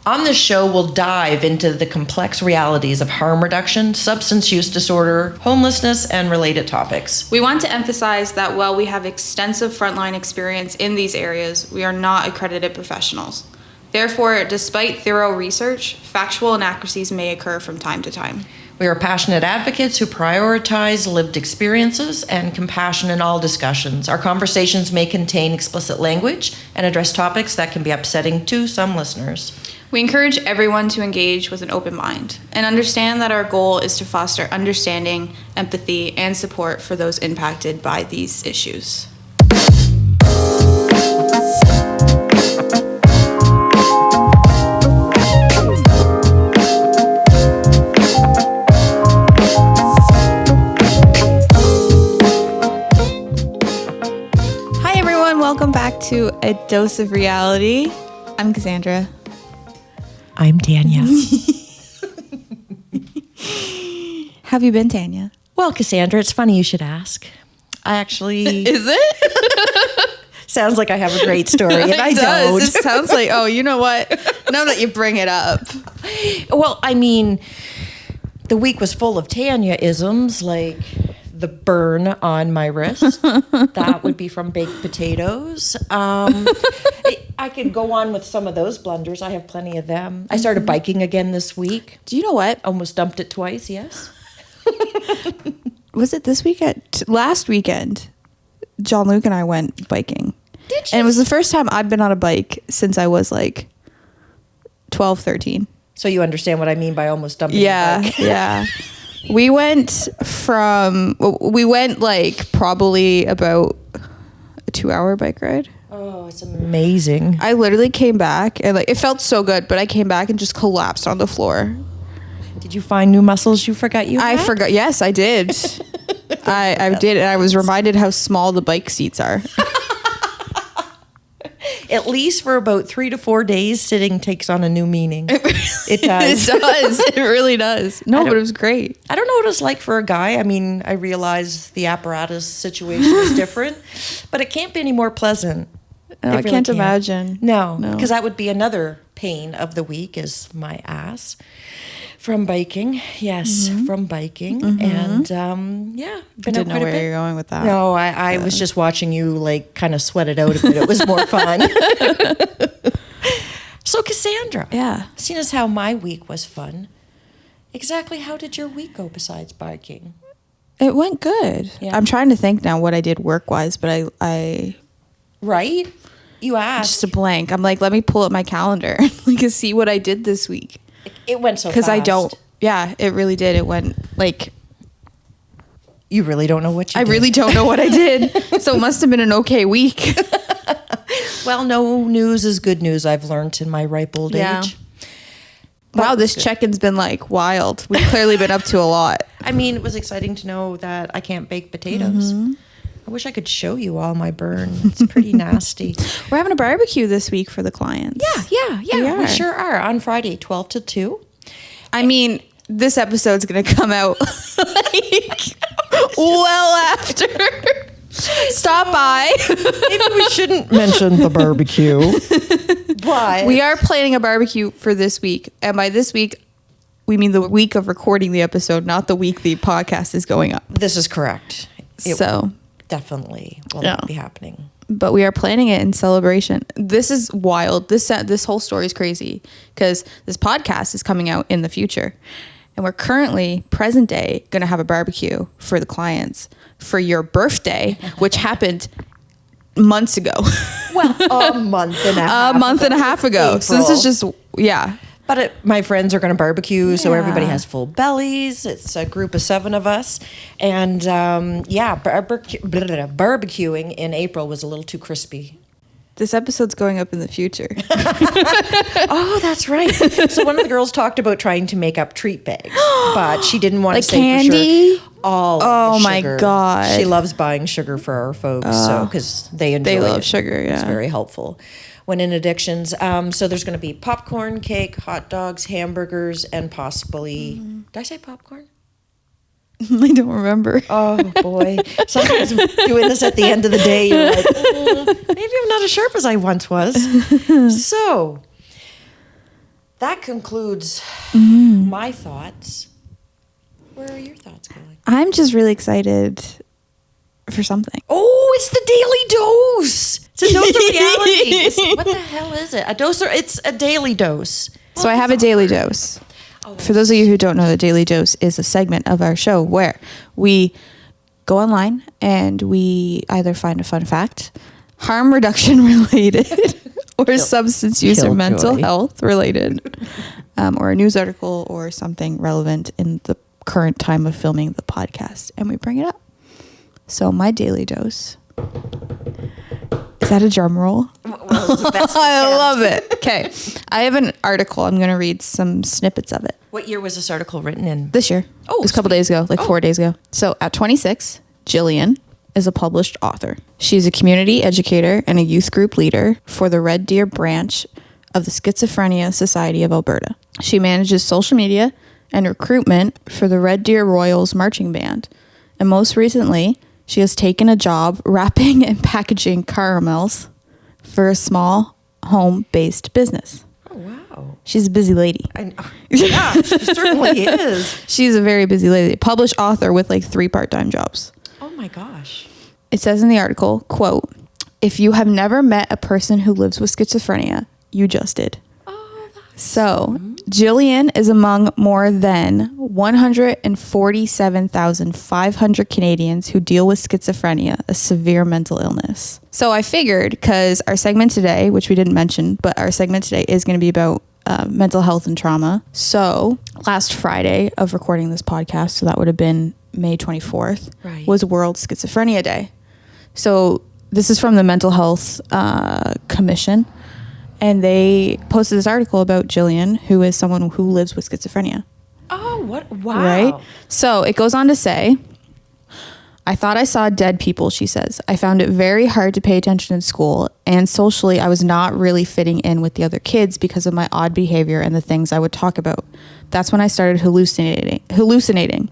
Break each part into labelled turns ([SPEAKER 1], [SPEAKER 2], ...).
[SPEAKER 1] On this show, we'll dive into the complex realities of harm reduction, substance use disorder, homelessness, and related topics.
[SPEAKER 2] We want to emphasize that while we have extensive frontline experience in these areas, we are not accredited professionals. Therefore, despite thorough research, factual inaccuracies may occur from time to time.
[SPEAKER 1] We are passionate advocates who prioritize lived experiences and compassion in all discussions. Our conversations may contain explicit language and address topics that can be upsetting to some listeners.
[SPEAKER 2] We encourage everyone to engage with an open mind and understand that our goal is to foster understanding, empathy, and support for those impacted by these issues. Hi everyone, welcome back to A Dose of Reality. I'm Cassandra.
[SPEAKER 1] I'm Tanya.
[SPEAKER 2] Have you been, Tanya?
[SPEAKER 1] Well, Cassandra, it's funny you should ask. I actually...
[SPEAKER 2] Is it?
[SPEAKER 1] Sounds like I have a great story, and I don't.
[SPEAKER 2] It sounds like, oh, you know what? Now that you bring it up.
[SPEAKER 1] Well, I mean, the week was full of Tanya-isms, like the burn on my wrist. That would be from baked potatoes. I could go on with some of those blunders. I have plenty of them. I started biking again this week.
[SPEAKER 2] Do you know what?
[SPEAKER 1] Almost dumped it twice, yes.
[SPEAKER 2] Was it this weekend? Last weekend, John Luke and I went biking.
[SPEAKER 1] Did you?
[SPEAKER 2] And it was the first time I'd been on a bike since I was like 12, 13.
[SPEAKER 1] So you understand what I mean by almost dumping the bike.
[SPEAKER 2] Yeah. We went like probably about a 2-hour bike ride.
[SPEAKER 1] Oh, it's amazing.
[SPEAKER 2] I literally came back and like it felt so good, but I came back and just collapsed on the floor.
[SPEAKER 1] Did you find new muscles you forgot you had?
[SPEAKER 2] I forgot. Yes, I did. I did. And I was reminded how small the bike seats are.
[SPEAKER 1] At least for about 3 to 4 days, sitting takes on a new meaning. It does.
[SPEAKER 2] It does. It really does. No, but it was great.
[SPEAKER 1] I don't know what it's like for a guy. I mean, I realize the apparatus situation is different, but it can't be any more pleasant.
[SPEAKER 2] No, I can't imagine.
[SPEAKER 1] No, because that would be another pain of the week is my ass. From biking, yes, from biking, and yeah,
[SPEAKER 2] I didn't know where you're going with that.
[SPEAKER 1] No, I was just watching you like kind of sweat it out a bit. It was more fun. So Cassandra, seeing as how my week was fun, exactly how did your week go besides biking?
[SPEAKER 2] It went good. Yeah. I'm trying to think now what I did work-wise, but I
[SPEAKER 1] right? You asked.
[SPEAKER 2] Just a blank. I'm like, let me pull up my calendar like to see what I did this week.
[SPEAKER 1] It went so fast.
[SPEAKER 2] Because I don't. Yeah, it really did. It went like.
[SPEAKER 1] You really don't know what you did.
[SPEAKER 2] I really don't know what I did. So it must have been an okay week.
[SPEAKER 1] Well, no news is good news, I've learned in my ripe old age.
[SPEAKER 2] Wow, this check-in's been like wild. We've clearly been up to a lot.
[SPEAKER 1] I mean, it was exciting to know that I can't bake potatoes. I wish I could show you all my burn. It's pretty nasty.
[SPEAKER 2] We're having a barbecue this week for the clients.
[SPEAKER 1] Yeah. We sure are. On Friday, 12 to 2.
[SPEAKER 2] I mean, this episode's going to come out like well after. Stop by.
[SPEAKER 1] Maybe we shouldn't mention the barbecue. But
[SPEAKER 2] we are planning a barbecue for this week. And by this week, we mean the week of recording the episode, not the week the podcast is going up.
[SPEAKER 1] This is correct.
[SPEAKER 2] So
[SPEAKER 1] definitely will not be happening.
[SPEAKER 2] But we are planning it in celebration. This is wild. This whole story is crazy because this podcast is coming out in the future. And we're currently, present day, going to have a barbecue for the clients for your birthday, which happened months ago.
[SPEAKER 1] Well, a month and a half.
[SPEAKER 2] A month and a half ago.
[SPEAKER 1] April.
[SPEAKER 2] So this is just,
[SPEAKER 1] But my friends are going to barbecue, so everybody has full bellies. It's a group of 7 of us. And barbecuing in April was a little too crispy.
[SPEAKER 2] This episode's going up in the future.
[SPEAKER 1] Oh, that's right. So one of the girls talked about trying to make up treat bags, but she didn't want
[SPEAKER 2] like
[SPEAKER 1] to say
[SPEAKER 2] candy?
[SPEAKER 1] For sure all
[SPEAKER 2] oh
[SPEAKER 1] of the
[SPEAKER 2] my
[SPEAKER 1] sugar.
[SPEAKER 2] God.
[SPEAKER 1] She loves buying sugar for our folks, so because they enjoy
[SPEAKER 2] They love
[SPEAKER 1] it.
[SPEAKER 2] sugar, yeah.
[SPEAKER 1] It's very helpful when in addictions. So there's going to be popcorn, cake, hot dogs, hamburgers, and possibly... Did I say popcorn?
[SPEAKER 2] I don't remember.
[SPEAKER 1] Oh, boy. Sometimes doing this at the end of the day, you're like, maybe I'm not as sharp as I once was. So, that concludes my thoughts. Where are your thoughts going?
[SPEAKER 2] I'm just really excited for something.
[SPEAKER 1] Oh, it's the daily dose. It's a dose of reality. What the hell is it? A dose, or it's a daily dose.
[SPEAKER 2] So I have a daily dose. For those of you who don't know, the Daily Dose is a segment of our show where we go online and we either find a fun fact, harm reduction related, or substance use or mental health related, or a news article or something relevant in the current time of filming the podcast, and we bring it up. So my Daily Dose. Is that a drum roll?
[SPEAKER 1] Well, that's
[SPEAKER 2] I love it. Okay. I have an article. I'm going to read some snippets of it.
[SPEAKER 1] What year was this article written in?
[SPEAKER 2] This year.
[SPEAKER 1] Oh,
[SPEAKER 2] it was a couple days ago, 4 days ago. So at 26, Jillian is a published author. She's a community educator and a youth group leader for the Red Deer branch of the Schizophrenia Society of Alberta. She manages social media and recruitment for the Red Deer Royals marching band. And most recently, she has taken a job wrapping and packaging caramels for a small home-based business.
[SPEAKER 1] Oh, wow.
[SPEAKER 2] She's a busy lady.
[SPEAKER 1] Yeah, she certainly is.
[SPEAKER 2] She's a very busy lady. Published author with 3 part-time jobs.
[SPEAKER 1] Oh, my gosh.
[SPEAKER 2] It says in the article, quote, "If you have never met a person who lives with schizophrenia, you just did."
[SPEAKER 1] Oh, that's...
[SPEAKER 2] So, Jillian is among more than 147,500 Canadians who deal with schizophrenia, a severe mental illness. So I figured, because our segment today, which we didn't mention, but our segment today is going to be about mental health and trauma. So last Friday of recording this podcast, so that would have been May 24th,
[SPEAKER 1] right,
[SPEAKER 2] was World Schizophrenia Day. So this is from the Mental Health Commission. And they posted this article about Jillian, who is someone who lives with schizophrenia.
[SPEAKER 1] Oh, what? Wow.
[SPEAKER 2] Right? So it goes on to say, "I thought I saw dead people," she says. "I found it very hard to pay attention in school, and socially I was not really fitting in with the other kids because of my odd behavior and the things I would talk about. That's when I started hallucinating.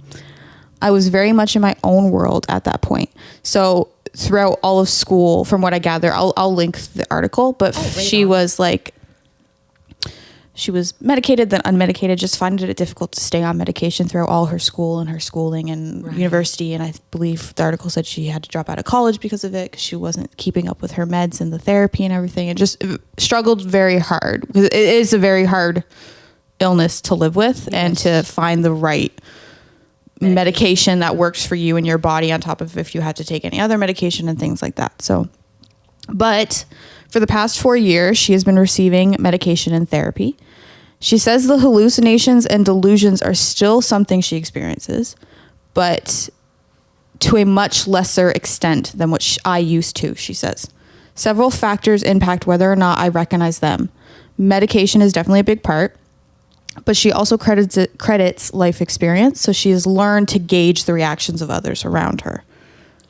[SPEAKER 2] I was very much in my own world at that point." So throughout all of school, from what I gather, I'll link the article, but she was she was medicated, then unmedicated, just finding it difficult to stay on medication throughout all her school and her schooling and university. And I believe the article said she had to drop out of college because of it, because she wasn't keeping up with her meds and the therapy and everything. And just struggled very hard, because it is a very hard illness to live with, and to find the right medication that works for you and your body, on top of if you had to take any other medication and things like that. So, but for the past 4 years, she has been receiving medication and therapy. She says the hallucinations and delusions are still something she experiences, but to a much lesser extent than what I used to, she says. Several factors impact whether or not I recognize them. Medication is definitely a big part, but she also credits life experience. So she has learned to gauge the reactions of others around her.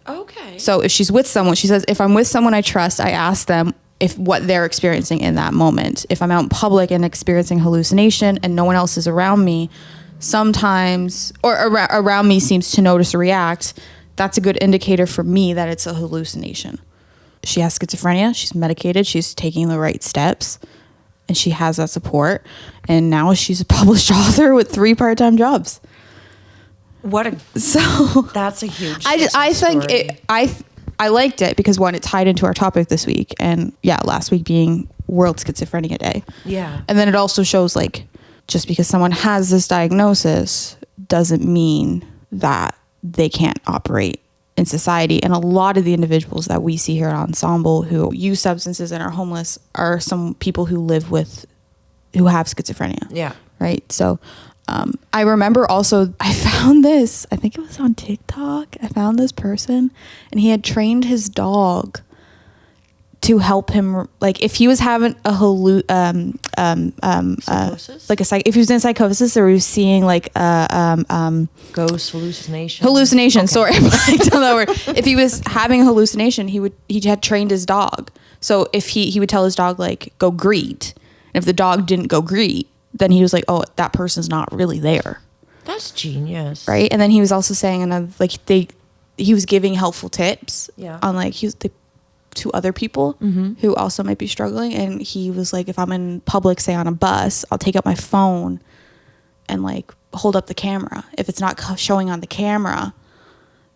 [SPEAKER 1] Okay.
[SPEAKER 2] So if she's with someone, she says, if I'm with someone I trust, I ask them what they're experiencing in that moment. If I'm out in public and experiencing hallucination and no one else is around me, sometimes, or around me seems to notice or react, that's a good indicator for me that it's a hallucination. She has schizophrenia. She's medicated. She's taking the right steps. And she has that support. And now she's a published author with 3 part-time jobs.
[SPEAKER 1] That's a huge
[SPEAKER 2] I think
[SPEAKER 1] story.
[SPEAKER 2] I liked it because, one, it tied into our topic this week. And yeah, last week being World Schizophrenia Day.
[SPEAKER 1] Yeah.
[SPEAKER 2] And then it also shows, just because someone has this diagnosis doesn't mean that they can't operate in society. And a lot of the individuals that we see here at Ensemble who use substances and are homeless are some people who who have schizophrenia.
[SPEAKER 1] Yeah.
[SPEAKER 2] Right. So I remember also, I found this, I think it was on TikTok. I found this person, and he had trained his dog to help him, if he was having a
[SPEAKER 1] psychosis?
[SPEAKER 2] If he was in psychosis, or he was seeing
[SPEAKER 1] ghost hallucination.
[SPEAKER 2] Okay. Sorry, I blanked on that word. If he was having a hallucination, he had trained his dog. So if he would tell his dog go greet, and if the dog didn't go greet, then he was like, oh, that person's not really there.
[SPEAKER 1] That's genius.
[SPEAKER 2] Right. And then he was also saying, he was giving helpful tips on to other people who also might be struggling. And he was like, if I'm in public, say on a bus, I'll take out my phone and like hold up the camera. If it's not showing on the camera,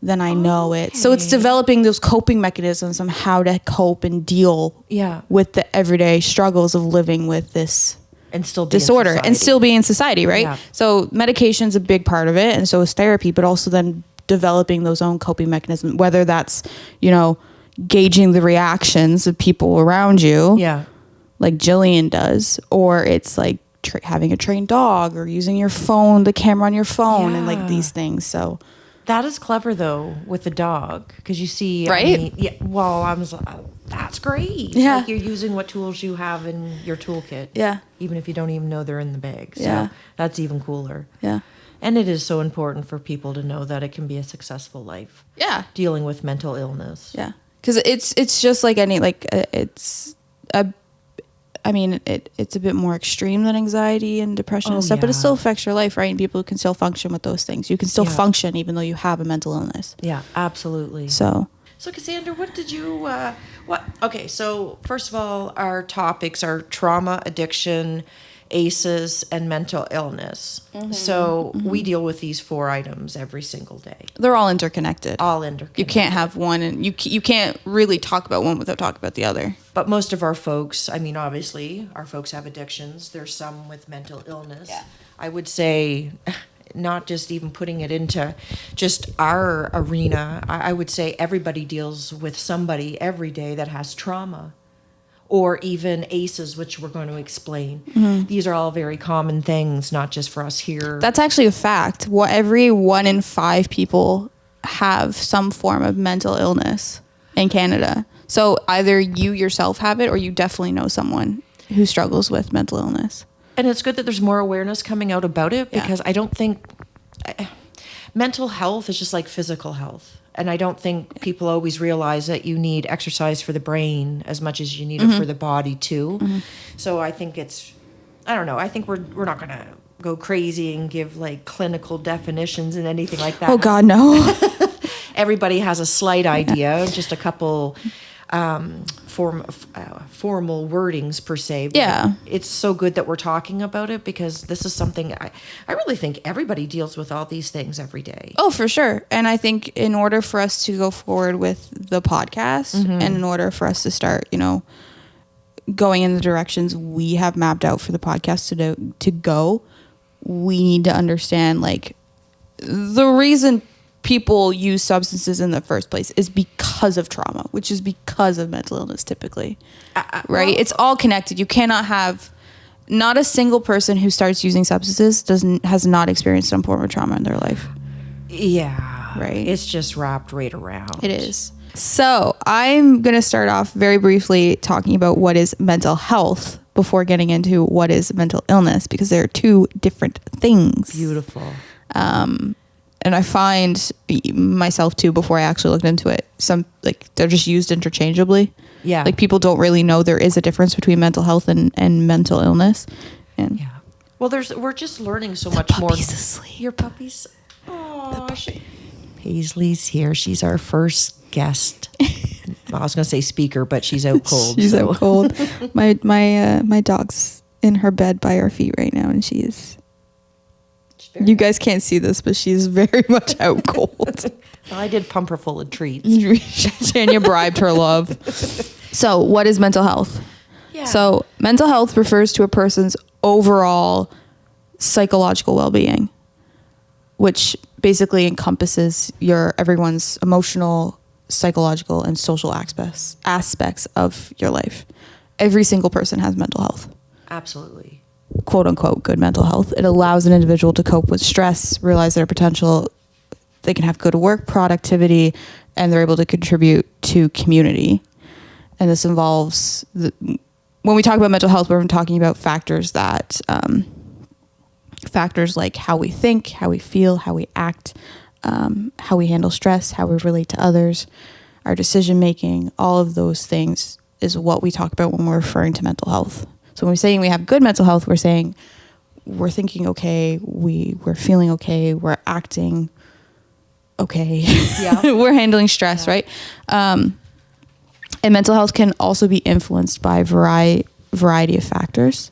[SPEAKER 2] then I know it. So it's developing those coping mechanisms on how to cope and deal with the everyday struggles of living with this
[SPEAKER 1] and still be
[SPEAKER 2] disorder and still be in society, right? Yeah. So medication's a big part of it, and so is therapy, but also then developing those own coping mechanisms, whether that's, you know, gauging the reactions of people around you, like Jillian does, or it's like having a trained dog or using your phone, the camera on your phone, and like these things. So
[SPEAKER 1] that is clever though with the dog, because you see,
[SPEAKER 2] right?
[SPEAKER 1] I mean, I was like, that's great.
[SPEAKER 2] Yeah,
[SPEAKER 1] like you're using what tools you have in your toolkit.
[SPEAKER 2] Yeah,
[SPEAKER 1] even if you don't even know they're in the bag. So that's even cooler.
[SPEAKER 2] Yeah,
[SPEAKER 1] and it is so important for people to know that it can be a successful life.
[SPEAKER 2] Yeah,
[SPEAKER 1] dealing with mental illness.
[SPEAKER 2] Yeah, because it's just like any it's a. I mean, it's a bit more extreme than anxiety and depression and stuff, but it still affects your life, right? And people can still function with those things. You can still function even though you have a mental illness.
[SPEAKER 1] Yeah, absolutely.
[SPEAKER 2] So
[SPEAKER 1] Cassandra, what did you, okay, so first of all, our topics are trauma, addiction, ACEs, and mental illness. So we deal with these 4 items every single day.
[SPEAKER 2] They're all interconnected.
[SPEAKER 1] You
[SPEAKER 2] can't have one, and you can't really talk about one without talking about the other.
[SPEAKER 1] But most of our folks, I mean, obviously, our folks have addictions. There's some with mental illness. Yeah. I would say, not just even putting it into just our arena, I would say everybody deals with somebody every day that has trauma. Or even ACEs, which we're going to explain. These are all very common things, not just for us here.
[SPEAKER 2] That's actually a fact. Every 1 in 5 people have some form of mental illness in Canada. So either you yourself have it, or you definitely know someone who struggles with mental illness.
[SPEAKER 1] And it's good that there's more awareness coming out about it, because I don't think mental health is just like physical health. And I don't think people always realize that you need exercise for the brain as much as you need it for the body too. So I think I don't know. I think we're not going to go crazy and give like clinical definitions and anything like that.
[SPEAKER 2] Oh God, no.
[SPEAKER 1] Everybody has a slight idea, just a couple formal wordings per se. But it's so good that we're talking about it, because this is something I really think everybody deals with all these things every day.
[SPEAKER 2] Oh, for sure. And I think in order for us to go forward with the podcast and in order for us to start, you know, going in the directions we have mapped out for the podcast to go, we need to understand like the reason people use substances in the first place is because of trauma, which is because of mental illness typically, right? Well, it's all connected. You cannot have, not a single person who starts using substances has not experienced some form of trauma in their life.
[SPEAKER 1] Yeah.
[SPEAKER 2] Right.
[SPEAKER 1] It's just wrapped right around.
[SPEAKER 2] It is. So I'm going to start off very briefly talking about what is mental health before getting into what is mental illness, because they're 2 different things.
[SPEAKER 1] Beautiful.
[SPEAKER 2] And I find myself too, before I actually looked into it, some like they're just used interchangeably. Yeah. Like people don't really know there is a difference between mental health and mental illness. And
[SPEAKER 1] well, we're just learning so much more.
[SPEAKER 2] Asleep.
[SPEAKER 1] Your puppy's. Oh, Paisley's here. She's our first guest. I was going to say speaker, but she's out cold.
[SPEAKER 2] She's out cold. My dog's in her bed by our feet right now, and she is. You guys can't see this, but she's very much out cold.
[SPEAKER 1] Well, I did pump her full of treats.
[SPEAKER 2] Tanya bribed her love. So what is mental health? Yeah. So mental health refers to a person's overall psychological well-being, which basically encompasses everyone's emotional, psychological, and social aspects of your life. Every single person has mental health.
[SPEAKER 1] Absolutely.
[SPEAKER 2] Quote unquote good mental health. It allows an individual to cope with stress, realize their potential. They can have good work productivity, and they're able to contribute to community. And this involves when we talk about mental health, we're talking about factors like how we think, how we feel, how we act, how we handle stress, how we relate to others, our decision making. All of those things is what we talk about when we're referring to mental health. So when we're saying we have good mental health, we're saying we're thinking okay, we're feeling okay, we're acting okay, we're handling stress, right? And mental health can also be influenced by variety of factors,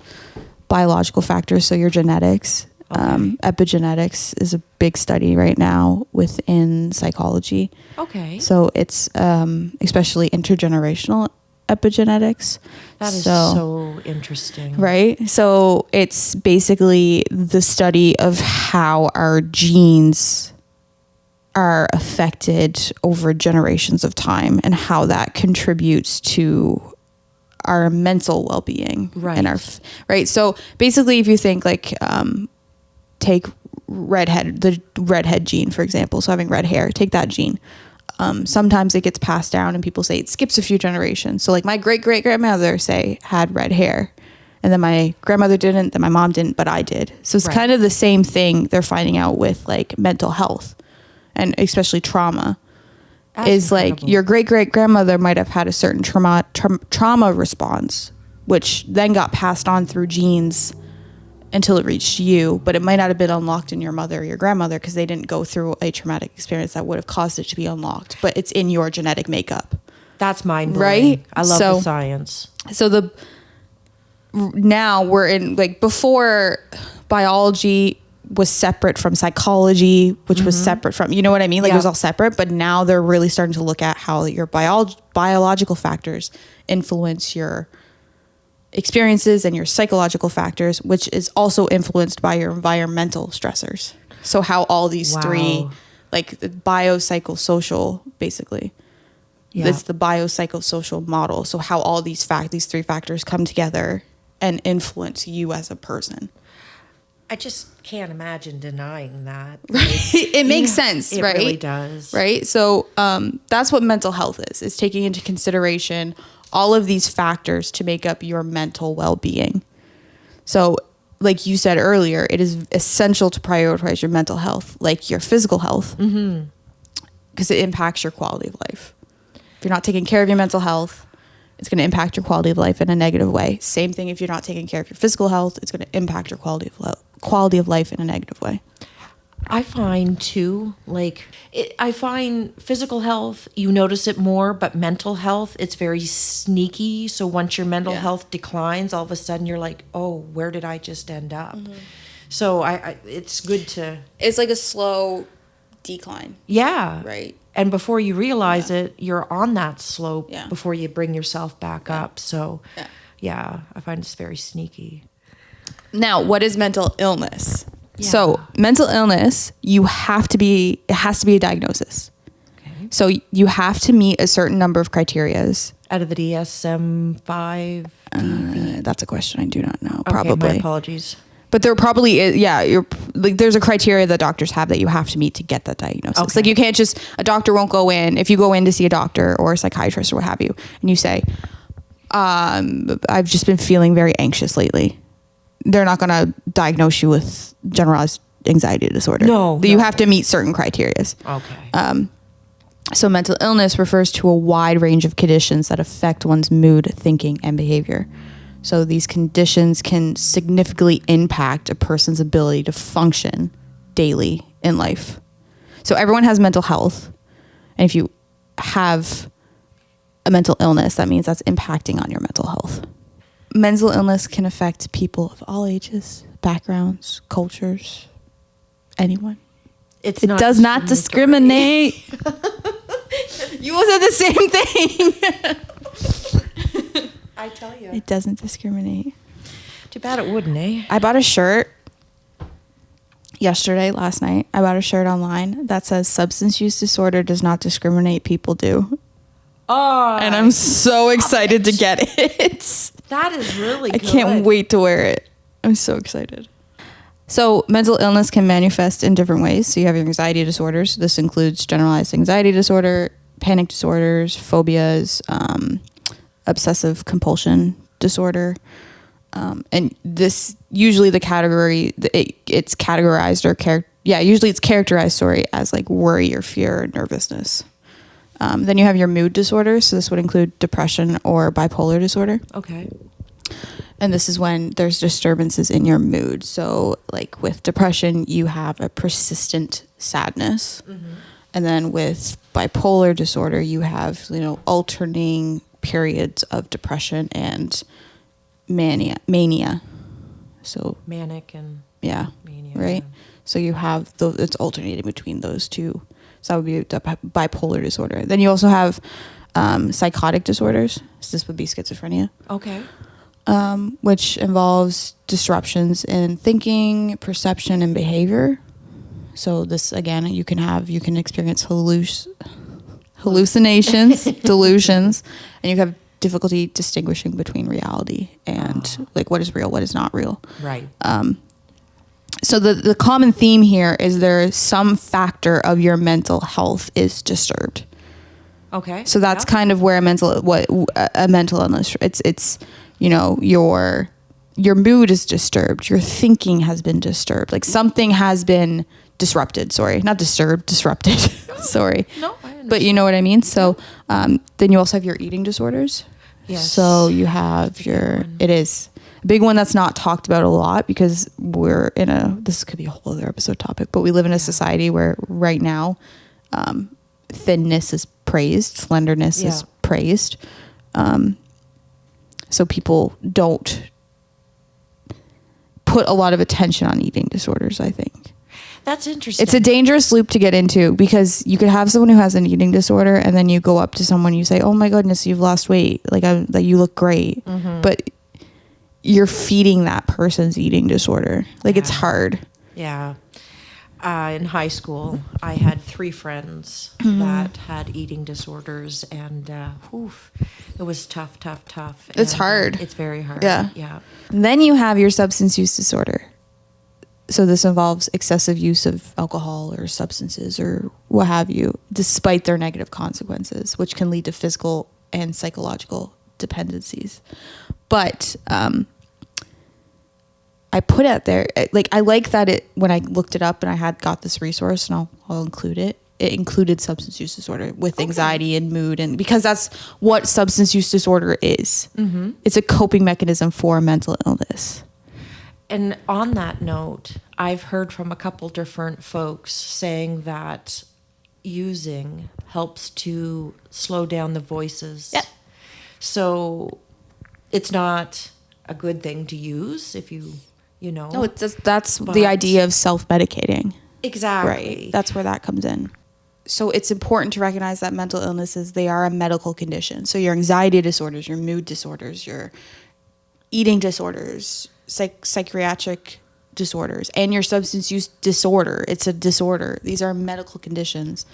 [SPEAKER 2] biological factors, so your genetics. Epigenetics is a big study right now within psychology.
[SPEAKER 1] Okay.
[SPEAKER 2] So it's especially intergenerational epigenetics.
[SPEAKER 1] That is so interesting.
[SPEAKER 2] Right? So it's basically the study of how our genes are affected over generations of time and how that contributes to our mental well-being.
[SPEAKER 1] Right.
[SPEAKER 2] And right. So basically, if you think like, take the redhead gene, for example. So having red hair, take that gene. Sometimes it gets passed down and people say it skips a few generations. So like my great-great-grandmother, say, had red hair. And then my grandmother didn't, then my mom didn't, but I did. So it's kind of the same thing they're finding out with like mental health and especially trauma. That's is incredible. Like your great-great-grandmother might have had a certain trauma response, which then got passed on through genes until it reached you, but it might not have been unlocked in your mother or your grandmother because they didn't go through a traumatic experience that would have caused it to be unlocked, but it's in your genetic makeup.
[SPEAKER 1] That's mind-blowing. Right? I love the science. So now we're in, like, before biology was separate from psychology, which was separate from, you know what I mean? Like it was all separate, but now they're really starting to look at how your biological factors influence your experiences and your psychological factors, which is also influenced by your environmental stressors. So how all these three, like the biopsychosocial, basically, it's the biopsychosocial model. So how all these three factors come together and influence you as a person. I just can't imagine denying that.
[SPEAKER 2] It makes sense, right?
[SPEAKER 1] It really does.
[SPEAKER 2] Right? So that's what mental health is taking into consideration all of these factors to make up your mental well-being. So like you said earlier, it is essential to prioritize your mental health, like your physical health, because it impacts your quality of life. If you're not taking care of your mental health, it's going to impact your quality of life in a negative way. Same thing if you're not taking care of your physical health, it's going to impact your quality of life in a negative way.
[SPEAKER 1] I find too, I find physical health, you notice it more, but mental health, it's very sneaky. So once your mental health declines, all of a sudden you're like, oh, where did I just end up? So it's good to...
[SPEAKER 2] It's like a slow decline.
[SPEAKER 1] Yeah.
[SPEAKER 2] Right.
[SPEAKER 1] And before you realize it, you're on that slope before you bring yourself back up. So I find it's very sneaky.
[SPEAKER 2] Now, what is mental illness? Yeah. So mental illness, it has to be a diagnosis. Okay. So you have to meet a certain number of criterias.
[SPEAKER 1] Out of the DSM-5, DV?
[SPEAKER 2] That's a question I do not know,
[SPEAKER 1] okay,
[SPEAKER 2] probably.
[SPEAKER 1] My apologies.
[SPEAKER 2] But there probably is, there's a criteria that doctors have that you have to meet to get that diagnosis. Okay. Like you can't a doctor won't go in, if you go in to see a doctor or a psychiatrist or what have you, and you say, I've just been feeling very anxious lately. They're not going to diagnose you with generalized anxiety disorder.
[SPEAKER 1] No.
[SPEAKER 2] You have to meet certain criteria.
[SPEAKER 1] Okay.
[SPEAKER 2] So mental illness refers to a wide range of conditions that affect one's mood, thinking, and behavior. So these conditions can significantly impact a person's ability to function daily in life. So everyone has mental health. And if you have a mental illness, that means that's impacting on your mental health. Mental illness can affect people of all ages, backgrounds, cultures, anyone. It does not discriminate. You said the same thing.
[SPEAKER 1] I tell you.
[SPEAKER 2] It doesn't discriminate.
[SPEAKER 1] Too bad it wouldn't, eh?
[SPEAKER 2] I bought a shirt last night. I bought a shirt online that says substance use disorder does not discriminate, people do.
[SPEAKER 1] Oh.
[SPEAKER 2] And I'm so excited to get it.
[SPEAKER 1] That is really good.
[SPEAKER 2] I can't wait to wear it. I'm so excited. So mental illness can manifest in different ways. So you have your anxiety disorders. This includes generalized anxiety disorder, panic disorders, phobias, obsessive compulsion disorder. And this usually the category, it's categorized usually it's characterized, as like worry or fear or nervousness. Then you have your mood disorders. So this would include depression or bipolar disorder.
[SPEAKER 1] Okay.
[SPEAKER 2] And this is when there's disturbances in your mood. So like with depression, you have a persistent sadness. Mm-hmm. And then with bipolar disorder, you have, alternating periods of depression and mania. So
[SPEAKER 1] manic and
[SPEAKER 2] yeah,
[SPEAKER 1] mania,
[SPEAKER 2] right.
[SPEAKER 1] yeah.
[SPEAKER 2] So you have it's alternating between those two. So that would be the bipolar disorder. Then you also have psychotic disorders. So this would be schizophrenia.
[SPEAKER 1] Okay.
[SPEAKER 2] Which involves disruptions in thinking, perception, and behavior. So this, again, you can experience hallucinations, delusions, and you have difficulty distinguishing between reality and like what is real, what is not real.
[SPEAKER 1] Right.
[SPEAKER 2] So the common theme here is there is some factor of your mental health is disturbed.
[SPEAKER 1] Okay.
[SPEAKER 2] So that's kind of where a mental illness, it's your mood is disturbed, your thinking has been disturbed, like something has been disrupted. Sorry, not disturbed, disrupted. Sorry.
[SPEAKER 1] No, I understand.
[SPEAKER 2] But you know what I mean. So then you also have your eating disorders.
[SPEAKER 1] Yes.
[SPEAKER 2] So you have it is a big one that's not talked about a lot because this could be a whole other episode topic, but we live in a society where right now thinness is praised, slenderness is praised. So people don't put a lot of attention on eating disorders, I think.
[SPEAKER 1] That's interesting.
[SPEAKER 2] It's a dangerous loop to get into because you could have someone who has an eating disorder and then you go up to someone, you say, oh my goodness, you've lost weight. Like that you look great. Mm-hmm. But you're feeding that person's eating disorder. Like it's hard.
[SPEAKER 1] Yeah. In high school, I had 3 friends that had eating disorders, and it was tough.
[SPEAKER 2] It's
[SPEAKER 1] And,
[SPEAKER 2] hard.
[SPEAKER 1] It's very hard.
[SPEAKER 2] Yeah. And then you have your substance use disorder. So this involves excessive use of alcohol or substances or what have you, despite their negative consequences, which can lead to physical and psychological dependencies. But I put out there, like, I like that when I looked it up and I got this resource, and I'll include it. It included substance use disorder with anxiety and mood, and because that's what substance use disorder is. Mm-hmm. It's a coping mechanism for mental illness.
[SPEAKER 1] And on that note, I've heard from a couple different folks saying that using helps to slow down the voices.
[SPEAKER 2] Yeah.
[SPEAKER 1] So it's not a good thing to use if you know.
[SPEAKER 2] No, that's the idea of self-medicating.
[SPEAKER 1] Exactly.
[SPEAKER 2] Right. That's where that comes in. So it's important to recognize that mental illnesses, they are a medical condition. So your anxiety disorders, your mood disorders, your eating disorders, psychiatric disorders, and your substance use disorder. It's a disorder. These are medical conditions,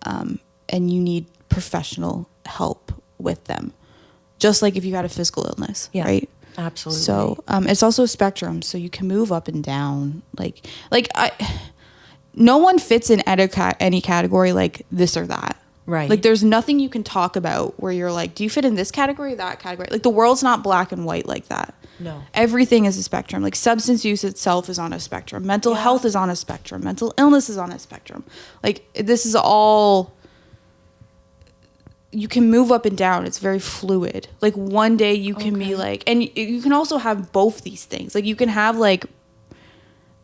[SPEAKER 2] and you need professional help with them. Just like if you had a physical illness, right?
[SPEAKER 1] Absolutely.
[SPEAKER 2] So it's also a spectrum. So you can move up and down. No one fits in any category like this or that.
[SPEAKER 1] Right.
[SPEAKER 2] Like there's nothing you can talk about where you're like, do you fit in this category or that category? Like the world's not black and white like that.
[SPEAKER 1] No.
[SPEAKER 2] Everything is a spectrum. Like substance use itself is on a spectrum. Mental health is on a spectrum. Mental illness is on a spectrum. Like this is all, you can move up and down. It's very fluid. Like one day you can be like, and you can also have both these things. Like you can have like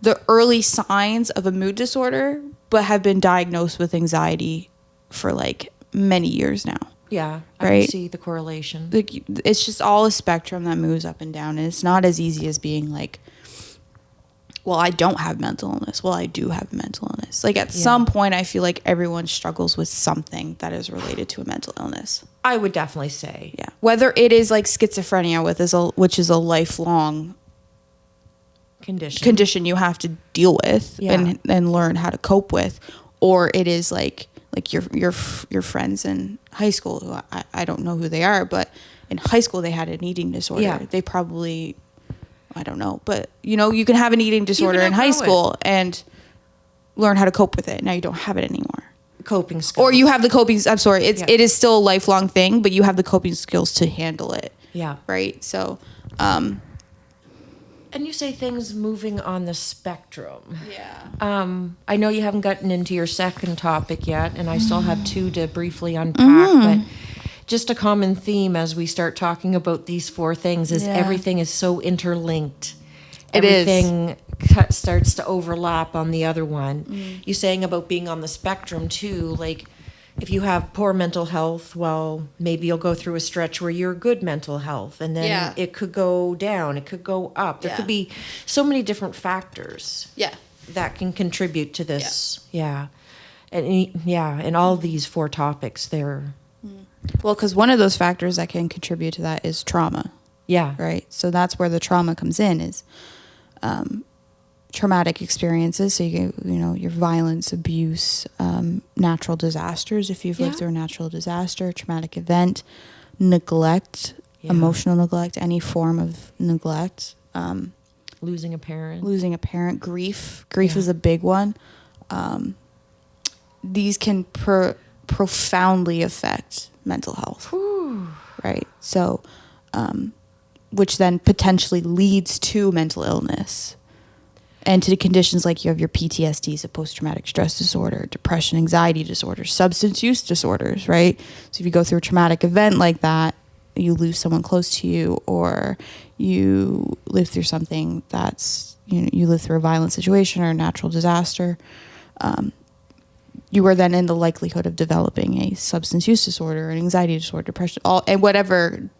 [SPEAKER 2] the early signs of a mood disorder, but have been diagnosed with anxiety for like many years now.
[SPEAKER 1] Yeah, I
[SPEAKER 2] right?
[SPEAKER 1] can see the correlation.
[SPEAKER 2] Like it's just all a spectrum that moves up and down, and it's not as easy as being like, well, I don't have mental illness. Well, I do have mental illness. Like at some point, I feel like everyone struggles with something that is related to a mental illness.
[SPEAKER 1] I would definitely say.
[SPEAKER 2] Yeah. Whether it is like schizophrenia, which is a lifelong condition you have to deal with and learn how to cope with, or it is like your friends in high school who I don't know who they are, but in high school they had an eating disorder. Yeah. They probably, I don't know, but you can have an eating disorder in high school and learn how to cope with it. Now you don't have it anymore.
[SPEAKER 1] Coping skills.
[SPEAKER 2] Or you have the coping, I'm sorry, it is still a lifelong thing, but you have the coping skills to handle it.
[SPEAKER 1] Yeah.
[SPEAKER 2] Right? So,
[SPEAKER 1] and you say things moving on the spectrum.
[SPEAKER 2] Yeah.
[SPEAKER 1] I know you haven't gotten into your second topic yet, and I still have 2 to briefly unpack, but just a common theme as we start talking about these 4 things is everything is so interlinked. Everything starts to overlap on the other one. You're saying about being on the spectrum too, like if you have poor mental health, well, maybe you'll go through a stretch where you're good mental health, and then
[SPEAKER 2] Yeah.
[SPEAKER 1] it could go down, it could go up. There
[SPEAKER 2] Yeah.
[SPEAKER 1] could be so many different factors
[SPEAKER 2] Yeah.
[SPEAKER 1] that can contribute to this. Yeah. And all these 4 topics, they're,
[SPEAKER 2] Well, because one of those factors that can contribute to that is trauma,
[SPEAKER 1] yeah.
[SPEAKER 2] right? So that's where the trauma comes in, is traumatic experiences. So your violence, abuse, natural disasters. If you've lived
[SPEAKER 1] Yeah.
[SPEAKER 2] through a natural disaster, traumatic event, neglect,
[SPEAKER 1] Yeah.
[SPEAKER 2] emotional neglect, any form of neglect,
[SPEAKER 1] Losing a parent.
[SPEAKER 2] losing a parent, grief. Grief
[SPEAKER 1] Yeah.
[SPEAKER 2] is a big one. These can profoundly affect mental health, right? So, which then potentially leads to mental illness and to the conditions like you have your PTSD, so post-traumatic stress disorder, depression, anxiety disorder, substance use disorders, right? So if you go through a traumatic event like that, you lose someone close to you, or you live through something that's, you live through a violent situation or a natural disaster, you are then in the likelihood of developing a substance use disorder, an anxiety disorder, depression, and whatever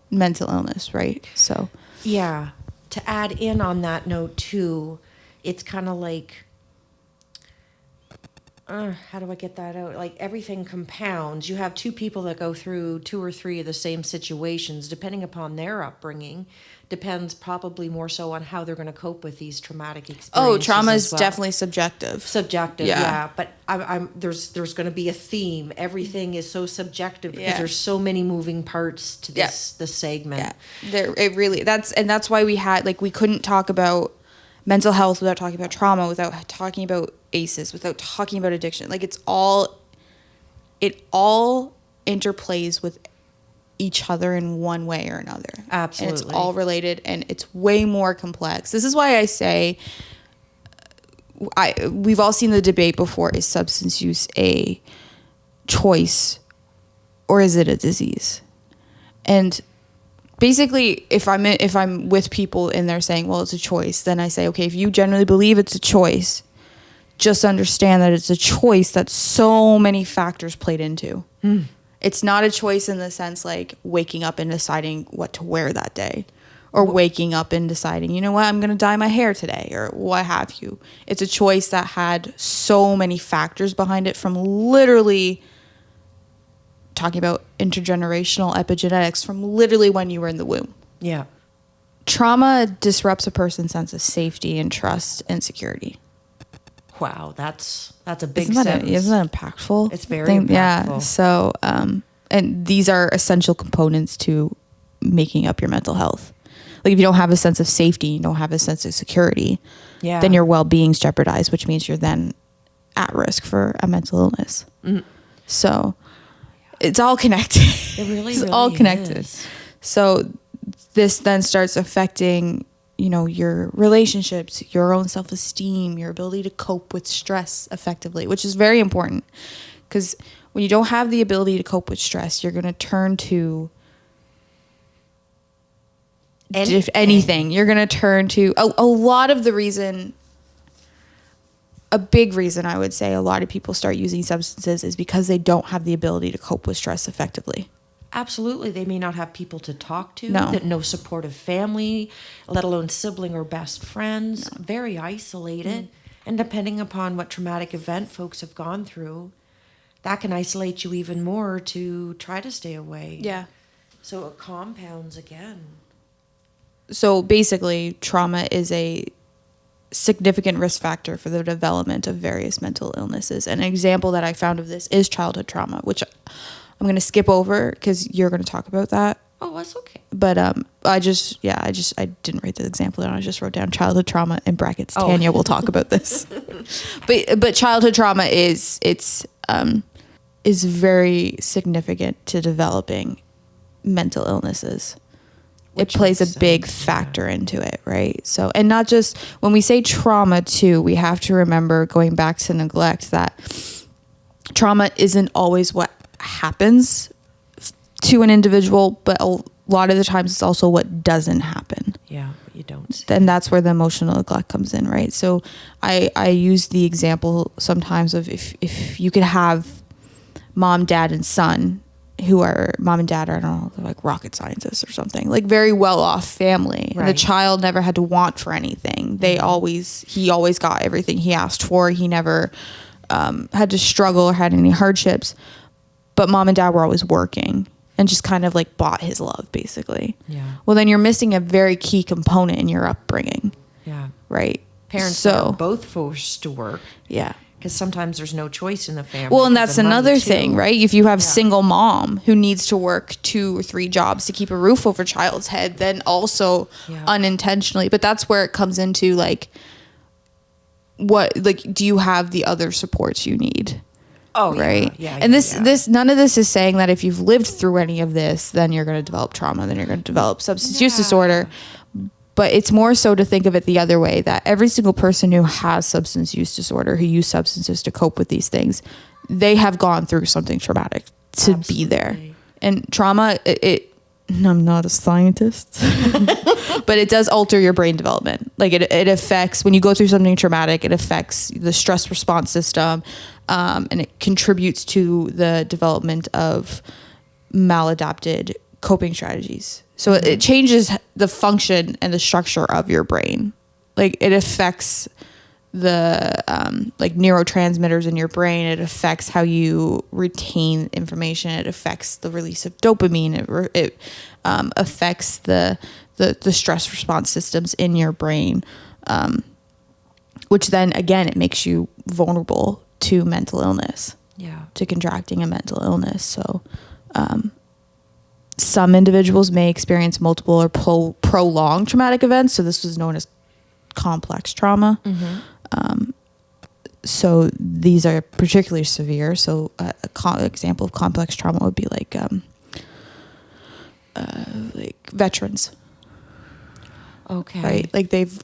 [SPEAKER 2] mental illness, right? So,
[SPEAKER 1] Yeah. To add in on that note too, it's kind of like, how do I get that out? Like everything compounds. You have 2 people that go through 2 or 3 of the same situations, depending upon their upbringing. Depends probably more so on how they're going to cope with these traumatic experiences.
[SPEAKER 2] trauma
[SPEAKER 1] as
[SPEAKER 2] is
[SPEAKER 1] well.
[SPEAKER 2] definitely subjective.
[SPEAKER 1] Subjective,
[SPEAKER 2] Yeah.
[SPEAKER 1] yeah. But there's going to be a theme. Everything is so subjective because
[SPEAKER 2] Yeah.
[SPEAKER 1] there's so many moving parts to this segment.
[SPEAKER 2] Yeah, that's why we couldn't talk about mental health without talking about trauma, without talking about ACEs, without talking about addiction. Like it all interplays with each other in one way or another.
[SPEAKER 1] Absolutely.
[SPEAKER 2] And it's all related, and it's way more complex. This is why I say, we've all seen the debate before: is substance use a choice or is it a disease? And basically, if I'm with people and they're saying, well, it's a choice, then I say, okay, if you generally believe it's a choice, just understand that it's a choice that so many factors played into. It's not a choice in the sense like waking up and deciding what to wear that day, or waking up and deciding, you know what, I'm going to dye my hair today, or what have you. It's a choice that had so many factors behind it, from literally talking about intergenerational epigenetics, from literally when you were in the womb.
[SPEAKER 1] Yeah.
[SPEAKER 2] Trauma disrupts a person's sense of safety and trust and security.
[SPEAKER 1] Wow, that's a big
[SPEAKER 2] Isn't
[SPEAKER 1] sentence.
[SPEAKER 2] that impactful?
[SPEAKER 1] It's very impactful.
[SPEAKER 2] Yeah. So, and these are essential components to making up your mental health. Like if you don't have a sense of safety, you don't have a sense of security, then your well-being's jeopardized, which means you're then at risk for a mental illness. So it's all connected.
[SPEAKER 1] It really,
[SPEAKER 2] it's
[SPEAKER 1] really
[SPEAKER 2] all connected.
[SPEAKER 1] is.
[SPEAKER 2] So this then starts affecting, your relationships, your own self-esteem, your ability to cope with stress effectively, which is very important, because when you don't have the ability to cope with stress, you're going to turn to anything. You're going to turn to a lot of the reason. A big reason, I would say, a lot of people start using substances is because they don't have the ability to cope with stress effectively.
[SPEAKER 1] Absolutely. They may not have people to talk to,
[SPEAKER 2] No.
[SPEAKER 1] no supportive family, let alone sibling or best friends, very isolated. And depending upon what traumatic event folks have gone through, that can isolate you even more to try to stay away.
[SPEAKER 2] Yeah.
[SPEAKER 1] So it compounds again.
[SPEAKER 2] So basically, trauma is a significant risk factor for the development of various mental illnesses. And an example that I found of this is childhood trauma, which I'm going to skip over because you're going to talk about that.
[SPEAKER 1] Oh, that's okay.
[SPEAKER 2] But I didn't write the example down. I just wrote down childhood trauma in brackets.
[SPEAKER 1] Oh.
[SPEAKER 2] Tanya will talk about this. but childhood trauma is very significant to developing mental illnesses.
[SPEAKER 1] Which
[SPEAKER 2] it plays a
[SPEAKER 1] makes
[SPEAKER 2] big
[SPEAKER 1] sense,
[SPEAKER 2] factor into it, right? So, and not just when we say trauma too, we have to remember, going back to neglect, that trauma isn't always what happens to an individual, but a lot of the times it's also what doesn't happen.
[SPEAKER 1] Yeah, but you don't see.
[SPEAKER 2] Then that's where the emotional neglect comes in, right? So I use the example sometimes of if you could have mom, dad, and son who are mom and dad are, I don't know, they're like rocket scientists or something, like very well off family.
[SPEAKER 1] Right.
[SPEAKER 2] And the child never had to want for anything. He always got everything he asked for. He never had to struggle or had any hardships. But mom and dad were always working and just kind of like bought his love, basically.
[SPEAKER 1] Yeah.
[SPEAKER 2] Well, then you're missing a very key component in your upbringing.
[SPEAKER 1] Yeah.
[SPEAKER 2] Right.
[SPEAKER 1] Parents are both forced to work.
[SPEAKER 2] Yeah.
[SPEAKER 1] Because sometimes there's no choice in the family.
[SPEAKER 2] Well, and that's another thing, right? If you have
[SPEAKER 1] Yeah.
[SPEAKER 2] single mom who needs to work 2 or 3 jobs to keep a roof over child's head, then also unintentionally. But that's where it comes into like, do you have the other supports you need?
[SPEAKER 1] Oh,
[SPEAKER 2] right.
[SPEAKER 1] Yeah.
[SPEAKER 2] And this none of this is saying that if you've lived through any of this, then you're going to develop trauma, then you're going to develop substance use disorder. But it's more so to think of it the other way, that every single person who has substance use disorder, who use substances to cope with these things, they have gone through something traumatic to be there. And trauma, I'm not a scientist, but it does alter your brain development. Like it affects, when you go through something traumatic, it affects the stress response system, and it contributes to the development of maladapted coping strategies. So it changes the function and the structure of your brain. Like it affects the like neurotransmitters in your brain. It affects how you retain information. It affects the release of dopamine. It affects the stress response systems in your brain, which then again it makes you vulnerable to mental illness.
[SPEAKER 1] Yeah.
[SPEAKER 2] To contracting a mental illness. So some individuals may experience multiple or prolonged traumatic events. So this was known as complex trauma. So these are particularly severe. So an example of complex trauma would be like veterans.
[SPEAKER 1] Okay.
[SPEAKER 2] Right? Like they've,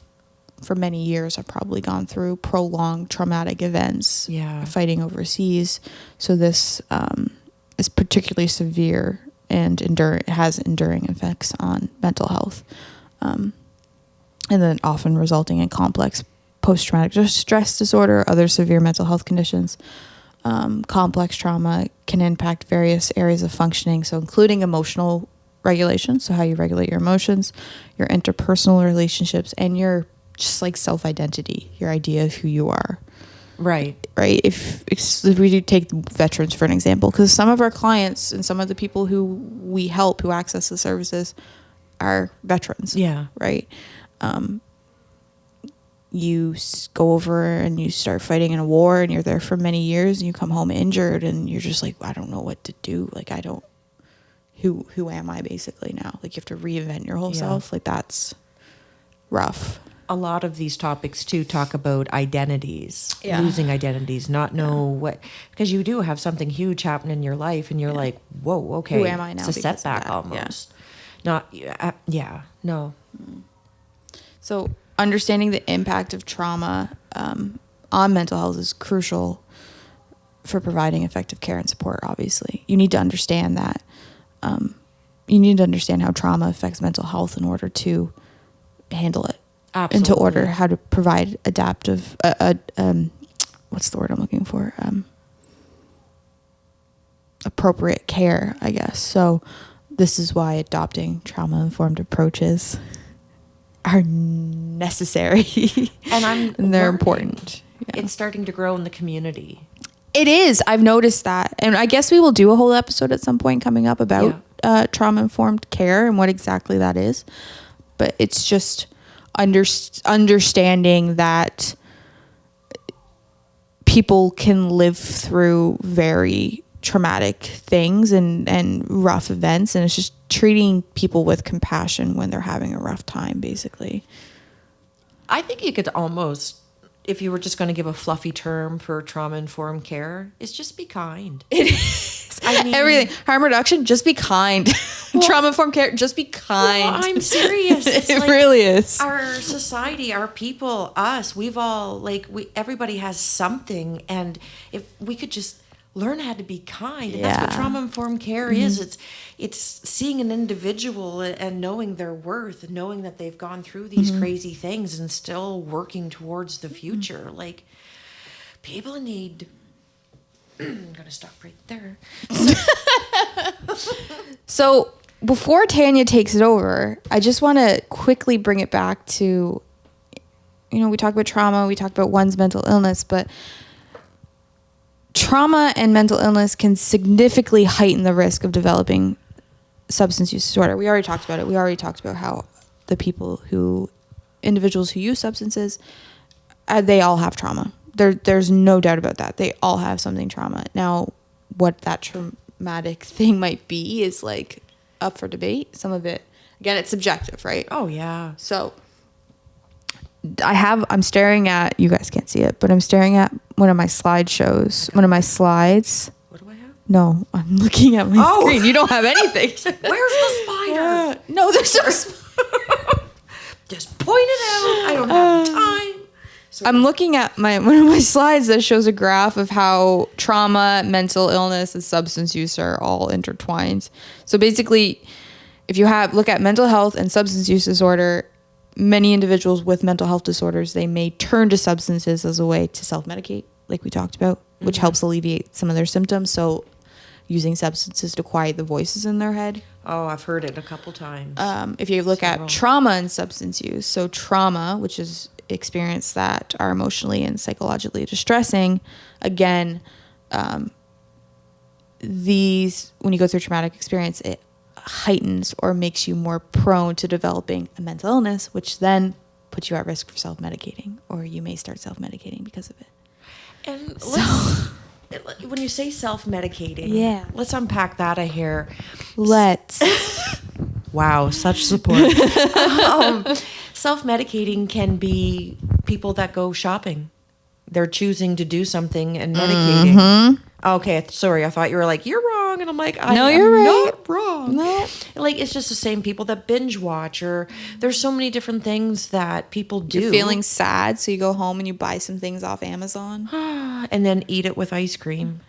[SPEAKER 2] for many years, have probably gone through prolonged traumatic events.
[SPEAKER 1] Yeah.
[SPEAKER 2] Fighting overseas. So this is particularly severe and has enduring effects on mental health. And then often resulting in complex post-traumatic stress disorder, other severe mental health conditions. Complex trauma can impact various areas of functioning, so including emotional regulation, so how you regulate your emotions, your interpersonal relationships, and your just like self-identity, your idea of who you are. Right. If we do take veterans for an example, because some of our clients and some of the people who we help who access the services are veterans.
[SPEAKER 1] Yeah.
[SPEAKER 2] Right. You go over and you start fighting in a war and you're there for many years and you come home injured and you're just like, I don't know what to do. Like, who am I basically now? Like you have to reinvent your whole self. Like that's rough.
[SPEAKER 1] A lot of these topics too talk about identities, losing identities, not know what, because you do have something huge happen in your life and you're like, whoa, okay.
[SPEAKER 2] Who am I now?
[SPEAKER 1] It's a setback almost. Not, no.
[SPEAKER 2] So understanding the impact of trauma on mental health is crucial for providing effective care and support, obviously. You need to understand that. You need to understand how trauma affects mental health in order to handle it.
[SPEAKER 1] Absolutely.
[SPEAKER 2] And to order how to provide adaptive, what's the word I'm looking for? Appropriate care, I guess. So this is why adopting trauma-informed approaches are necessary. And they're important. Yeah.
[SPEAKER 1] It's starting to grow in the community.
[SPEAKER 2] It is. I've noticed that. And I guess we will do a whole episode at some point coming up about trauma-informed care and what exactly that is. But it's just understanding that people can live through very traumatic things and rough events, and it's just treating people with compassion when they're having a rough time, basically.
[SPEAKER 1] I think you could almost, if you were just going to give a fluffy term for trauma-informed care, is just be kind.
[SPEAKER 2] It is. I mean, everything. Harm reduction, just be kind. Well, trauma-informed care, just be kind.
[SPEAKER 1] Well, I'm serious. It's
[SPEAKER 2] it really is.
[SPEAKER 1] Our society, our people, us, we've all, everybody has something. And if we could just learn how to be kind. And that's what trauma-informed care is. It's seeing an individual and knowing their worth and knowing that they've gone through these crazy things and still working towards the future. Like, people need I'm going to stop right there.
[SPEAKER 2] So before Tanya takes it over, I just want to quickly bring it back to, we talked about trauma, we talked about one's mental illness, but trauma and mental illness can significantly heighten the risk of developing substance use disorder. We already talked about it. We already talked about how individuals who use substances, they all have trauma. There's no doubt about that. They all have something trauma. Now, what that traumatic thing might be is like up for debate. Some of it, again, it's subjective, right?
[SPEAKER 1] Oh, yeah.
[SPEAKER 2] So I'm staring at, you guys can't see it, but I'm staring at one of my slideshows, one of my slides.
[SPEAKER 1] What do I have?
[SPEAKER 2] No, I'm looking at my screen. You don't have anything.
[SPEAKER 1] Where's the spider?
[SPEAKER 2] No, there's no spider.
[SPEAKER 1] Just point it out. I don't have time. So
[SPEAKER 2] I'm looking at one of my slides that shows a graph of how trauma, mental illness, and substance use are all intertwined. So basically, if you look at mental health and substance use disorder, many individuals with mental health disorders, they may turn to substances as a way to self-medicate, like we talked about, which helps alleviate some of their symptoms. So using substances to quiet the voices in their head.
[SPEAKER 1] Oh, I've heard it a couple times.
[SPEAKER 2] If you look at trauma and substance use, so trauma, which is experience that are emotionally and psychologically distressing, again, when you go through traumatic experience, it heightens or makes you more prone to developing a mental illness, which then puts you at risk for self-medicating, or you may start self-medicating because of it.
[SPEAKER 1] And when you say self-medicating, let's unpack that a hair. Wow, such support. Self-medicating can be people that go shopping. They're choosing to do something and medicating. Mm-hmm. Okay, sorry, I thought you were like, you're wrong. And I'm like, you're right. Not wrong. No. Like, it's just the same people that binge watch, or there's so many different things that people do.
[SPEAKER 2] You're feeling sad, so you go home and you buy some things off Amazon.
[SPEAKER 1] And then eat it with ice cream.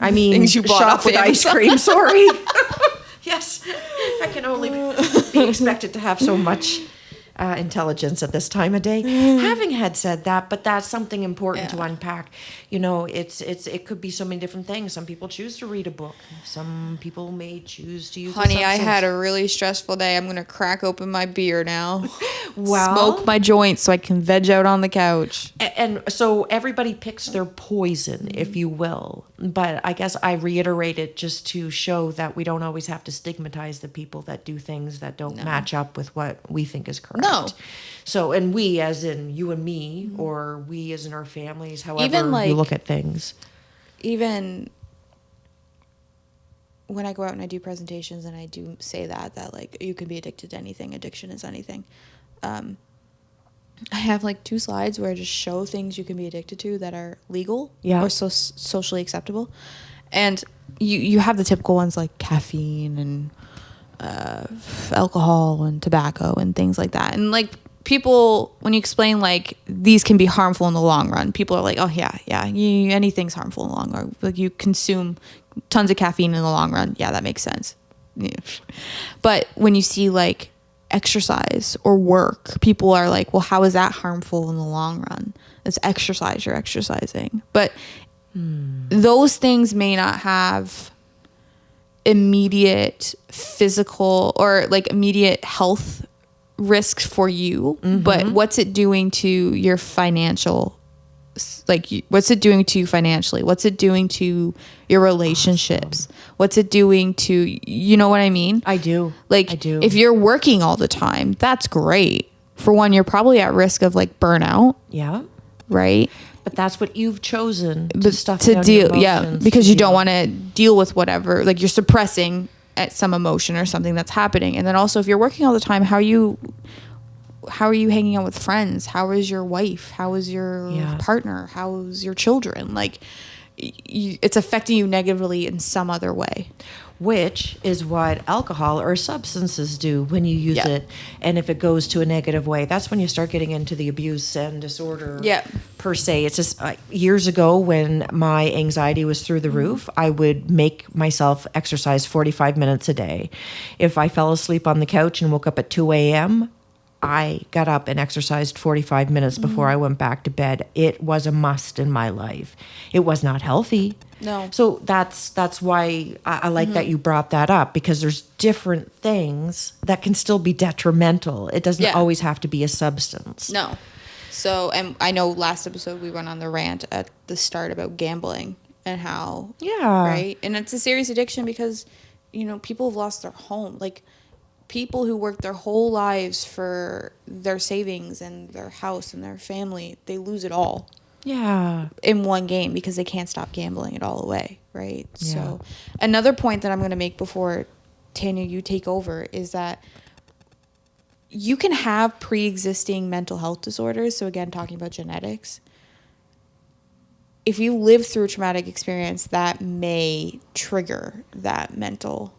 [SPEAKER 1] I mean,
[SPEAKER 2] things you bought
[SPEAKER 1] shop
[SPEAKER 2] off
[SPEAKER 1] with
[SPEAKER 2] Amazon.
[SPEAKER 1] ice cream, sorry. Yes, I can only be expected to have so much intelligence at this time of day. Having had said that, but that's something important to unpack. It could be so many different things. Some people choose to read a book. Some people may choose to use a substance.
[SPEAKER 2] I had a really stressful day. I'm going to crack open my beer now.
[SPEAKER 1] Well,
[SPEAKER 2] smoke my joints so I can veg out on the couch.
[SPEAKER 1] And so everybody picks their poison, if you will. But I guess I reiterate it just to show that we don't always have to stigmatize the people that do things that don't match up with what we think is correct.
[SPEAKER 2] No.
[SPEAKER 1] So, and we as in you and me, or we as in our families, however you look at things. Even
[SPEAKER 2] when I go out and I do presentations and I do say that like you can be addicted to anything, addiction is anything. I have like 2 slides where I just show things you can be addicted to that are legal or socially acceptable. And you have the typical ones like caffeine and alcohol and tobacco and things like that. And like people, when you explain like these can be harmful in the long run, people are like, oh anything's harmful in the long run. Like you consume tons of caffeine in the long run. Yeah, that makes sense. Yeah. But when you see like exercise or work, people are like, well, how is that harmful in the long run? It's exercise, you're exercising. But those things may not have immediate physical or like immediate health risks for you, but what's it doing to your financial, like what's it doing to you financially? What's it doing to your relationships? What's it doing to, you know what I mean?
[SPEAKER 1] I do.
[SPEAKER 2] If you're working all the time, that's great. For one, you're probably at risk of like burnout.
[SPEAKER 1] Yeah.
[SPEAKER 2] Right?
[SPEAKER 1] But that's what you've chosen to stuff
[SPEAKER 2] to
[SPEAKER 1] down
[SPEAKER 2] deal.
[SPEAKER 1] your
[SPEAKER 2] Yeah.
[SPEAKER 1] emotions,
[SPEAKER 2] Because you don't want to deal with whatever, like you're suppressing at some emotion or something that's happening. And then also if you're working all the time, how are you hanging out with friends? How is your wife? How is your partner? How's your children? Like it's affecting you negatively in some other way.
[SPEAKER 1] Which is what alcohol or substances do when you use it. And if it goes to a negative way, that's when you start getting into the abuse and disorder per se. It's just years ago when my anxiety was through the roof, I would make myself exercise 45 minutes a day. If I fell asleep on the couch and woke up at 2 a.m., I got up and exercised 45 minutes before I went back to bed. It was a must in my life. It was not healthy.
[SPEAKER 2] No.
[SPEAKER 1] So that's why I like that you brought that up, because there's different things that can still be detrimental. It doesn't always have to be a substance.
[SPEAKER 2] No. So, and I know last episode we went on the rant at the start about gambling and how, right? And it's a serious addiction because, you know, people have lost their home. Like, people who work their whole lives for their savings and their house and their family, they lose it all.
[SPEAKER 1] Yeah.
[SPEAKER 2] In one game because they can't stop gambling it all away, right?
[SPEAKER 1] Yeah.
[SPEAKER 2] So another point that I'm going to make before, Tanya, you take over, is that you can have pre-existing mental health disorders. So again, talking about genetics. If you live through a traumatic experience, that may trigger that mental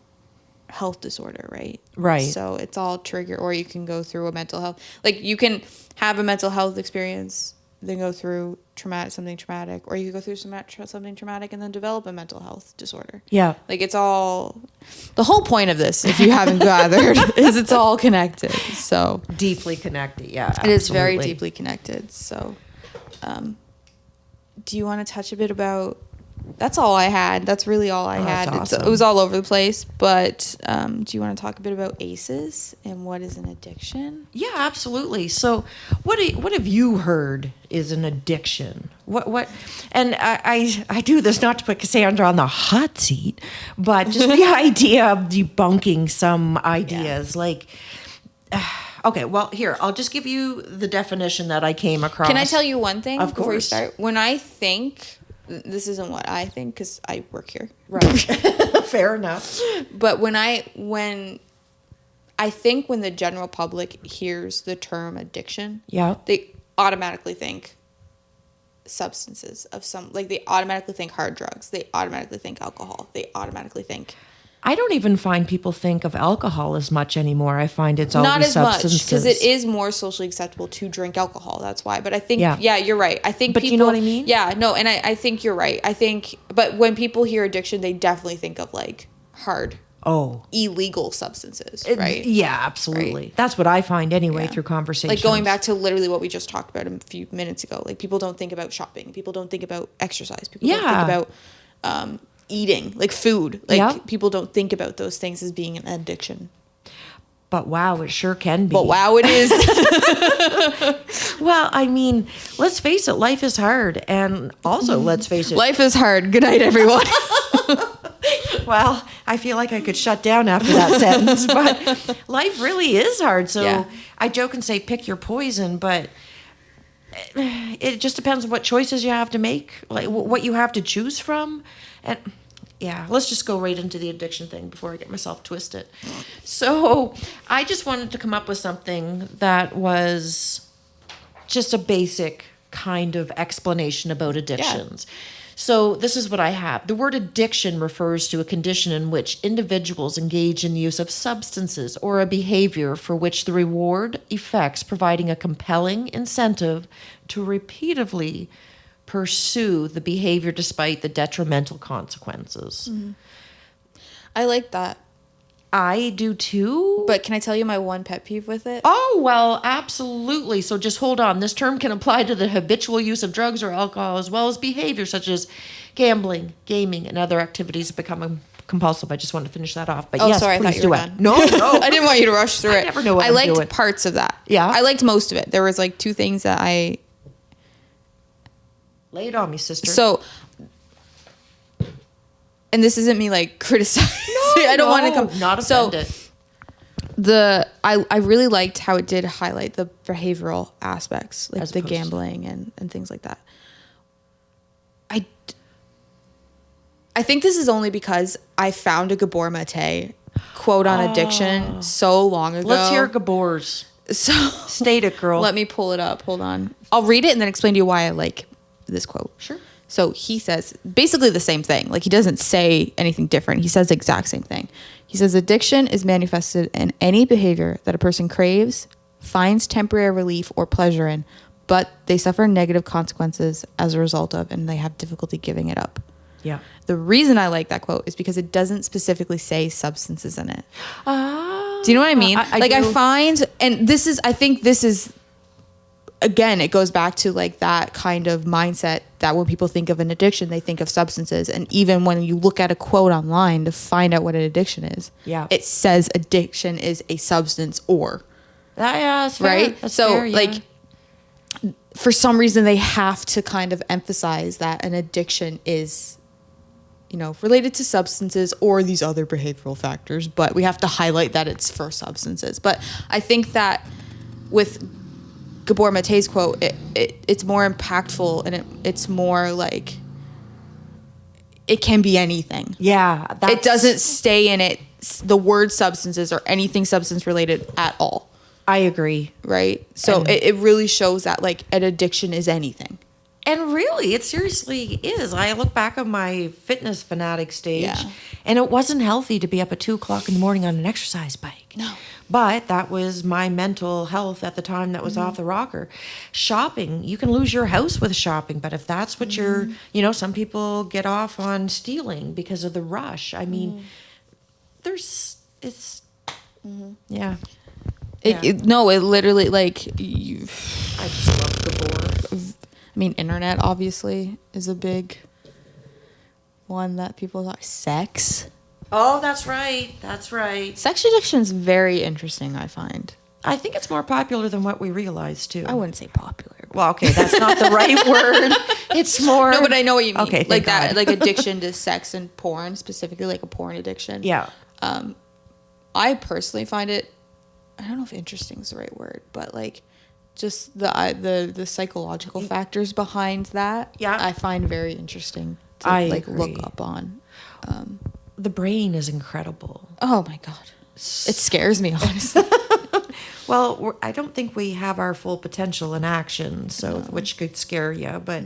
[SPEAKER 2] health disorder, right?
[SPEAKER 1] Right.
[SPEAKER 2] So it's all trigger, or you can go through a mental health, like you can have a mental health experience, then go through something traumatic, or you could go through something traumatic and then develop a mental health disorder.
[SPEAKER 1] Yeah.
[SPEAKER 2] Like, it's all, the whole point of this, if you haven't gathered, is it's all connected. So
[SPEAKER 1] Deeply connected. Yeah.
[SPEAKER 2] it is very deeply connected. So, do you want to touch a bit about, that's all I had. That's really all I had.
[SPEAKER 1] Awesome.
[SPEAKER 2] It was all over the place, but do you want to talk a bit about ACEs and what is an addiction?
[SPEAKER 1] Yeah, absolutely. So what have you heard is an addiction? What and I do this not to put Cassandra on the hot seat, but just the idea of debunking some ideas like okay, well, here, I'll just give you the definition that I came across.
[SPEAKER 2] Can I tell you one thing
[SPEAKER 1] Of
[SPEAKER 2] before you
[SPEAKER 1] course.
[SPEAKER 2] start? When I think, this isn't what I think because I work here.
[SPEAKER 1] Right. Fair enough.
[SPEAKER 2] But when I think when the general public hears the term addiction, they automatically think substances of some, like they automatically think hard drugs. They automatically think alcohol. They automatically think.
[SPEAKER 1] I don't even find people think of alcohol as much anymore. I find it's always
[SPEAKER 2] not as
[SPEAKER 1] substances.
[SPEAKER 2] much because it is more socially acceptable to drink alcohol. That's why. But I think, yeah you're right. I think
[SPEAKER 1] but
[SPEAKER 2] people,
[SPEAKER 1] you know what I mean?
[SPEAKER 2] Yeah, no, and I think you're right. I think, but when people hear addiction, they definitely think of like hard, illegal substances, right?
[SPEAKER 1] Yeah, absolutely.
[SPEAKER 2] Right.
[SPEAKER 1] That's what I find anyway through conversations.
[SPEAKER 2] Like going back to literally what we just talked about a few minutes ago. Like people don't think about shopping. People don't think about exercise. People don't think about eating, like food. Like people don't think about those things as being an addiction.
[SPEAKER 1] But wow, it sure can be.
[SPEAKER 2] But wow, it is.
[SPEAKER 1] Well, I mean, let's face it, life is hard. And also, let's face it.
[SPEAKER 2] Life is hard. Good night, everyone.
[SPEAKER 1] Well, I feel like I could shut down after that sentence, but life really is hard. So I joke and say, pick your poison, but it just depends on what choices you have to make, like what you have to choose from. And yeah, let's just go right into the addiction thing before I get myself twisted. So I just wanted to come up with something that was just a basic kind of explanation about addictions. So this is what I have. The word addiction refers to a condition in which individuals engage in the use of substances or a behavior for which the reward effects providing a compelling incentive to repeatedly pursue the behavior despite the detrimental consequences.
[SPEAKER 2] Mm-hmm. I like that.
[SPEAKER 1] I do too.
[SPEAKER 2] But can I tell you my one pet peeve with it?
[SPEAKER 1] Oh, well, absolutely. So just hold on. This term can apply to the habitual use of drugs or alcohol as well as behavior such as gambling, gaming, and other activities that become compulsive. I just wanted to finish that off. But yes,
[SPEAKER 2] sorry, I
[SPEAKER 1] please
[SPEAKER 2] thought you
[SPEAKER 1] do
[SPEAKER 2] were
[SPEAKER 1] it.
[SPEAKER 2] done.
[SPEAKER 1] No.
[SPEAKER 2] I didn't want you to rush through it.
[SPEAKER 1] I never know what
[SPEAKER 2] I
[SPEAKER 1] I'm
[SPEAKER 2] liked
[SPEAKER 1] doing.
[SPEAKER 2] parts of that.
[SPEAKER 1] Yeah?
[SPEAKER 2] I liked most of it. There was like two things that I...
[SPEAKER 1] Lay it on me, sister.
[SPEAKER 2] So, and this isn't me like criticizing. I don't want to come.
[SPEAKER 1] Not offended.
[SPEAKER 2] I really liked how it did highlight the behavioral aspects, like
[SPEAKER 1] As
[SPEAKER 2] the
[SPEAKER 1] opposed to-
[SPEAKER 2] gambling and things like that. I think this is only because I found a Gabor Mate quote on addiction so long ago.
[SPEAKER 1] Let's hear Gabor's.
[SPEAKER 2] So
[SPEAKER 1] State it, girl.
[SPEAKER 2] let me pull it up. Hold on. I'll read it and then explain to you why I like this quote.
[SPEAKER 1] Sure.
[SPEAKER 2] So he says basically the same thing. Like he doesn't say anything different. He says the exact same thing. He says addiction is manifested in any behavior that a person craves, finds temporary relief or pleasure in, but they suffer negative consequences as a result of, and they have difficulty giving it up.
[SPEAKER 1] Yeah.
[SPEAKER 2] The reason I like that quote is because it doesn't specifically say substances in it. Do you know what I mean?
[SPEAKER 1] I do.
[SPEAKER 2] I find And I think this is, again, it goes back to like that kind of mindset that when people think of an addiction, they think of substances. And even when you look at a quote online to find out what an addiction is, it says addiction is a substance or.
[SPEAKER 1] That's fair.
[SPEAKER 2] Right?
[SPEAKER 1] That's
[SPEAKER 2] so
[SPEAKER 1] fair, yeah.
[SPEAKER 2] like, for some reason, they have to kind of emphasize that an addiction is, related to substances or these other behavioral factors, but we have to highlight that it's for substances. But I think that with Gabor Mate's quote, it's more impactful, and it's more like it can be anything.
[SPEAKER 1] Yeah.
[SPEAKER 2] It doesn't stay in it, the word substances or anything substance related at all.
[SPEAKER 1] I agree.
[SPEAKER 2] Right? So it really shows that like an addiction is anything.
[SPEAKER 1] And really, it seriously is. I look back on my fitness fanatic stage,
[SPEAKER 2] Yeah.
[SPEAKER 1] and it wasn't healthy to be up at 2:00 in the morning on an exercise bike.
[SPEAKER 2] No.
[SPEAKER 1] But that was my mental health at the time that was off the rocker. Shopping, you can lose your house with shopping, but if that's what you're, some people get off on stealing because of the rush. I mean, yeah.
[SPEAKER 2] It literally, like,
[SPEAKER 1] I just love Gabor.
[SPEAKER 2] I mean, internet obviously is a big one that people talk. Sex.
[SPEAKER 1] Oh, that's right. That's right.
[SPEAKER 2] Sex addiction is very interesting, I find.
[SPEAKER 1] I think it's more popular than what we realize, too.
[SPEAKER 2] I wouldn't say popular.
[SPEAKER 1] Well, okay, that's not the right word. It's more...
[SPEAKER 2] No, but I know what you mean.
[SPEAKER 1] Okay,
[SPEAKER 2] like
[SPEAKER 1] God.
[SPEAKER 2] that, like addiction to sex and porn, specifically like a porn addiction.
[SPEAKER 1] Yeah.
[SPEAKER 2] I personally find it, I don't know if interesting is the right word, but like just the psychological factors behind that.
[SPEAKER 1] Yeah.
[SPEAKER 2] I find very interesting to
[SPEAKER 1] I
[SPEAKER 2] like
[SPEAKER 1] agree.
[SPEAKER 2] look up on.
[SPEAKER 1] The brain is incredible.
[SPEAKER 2] Oh my God. It scares me, honestly.
[SPEAKER 1] Well, I don't think we have our full potential in action, so which could scare you. But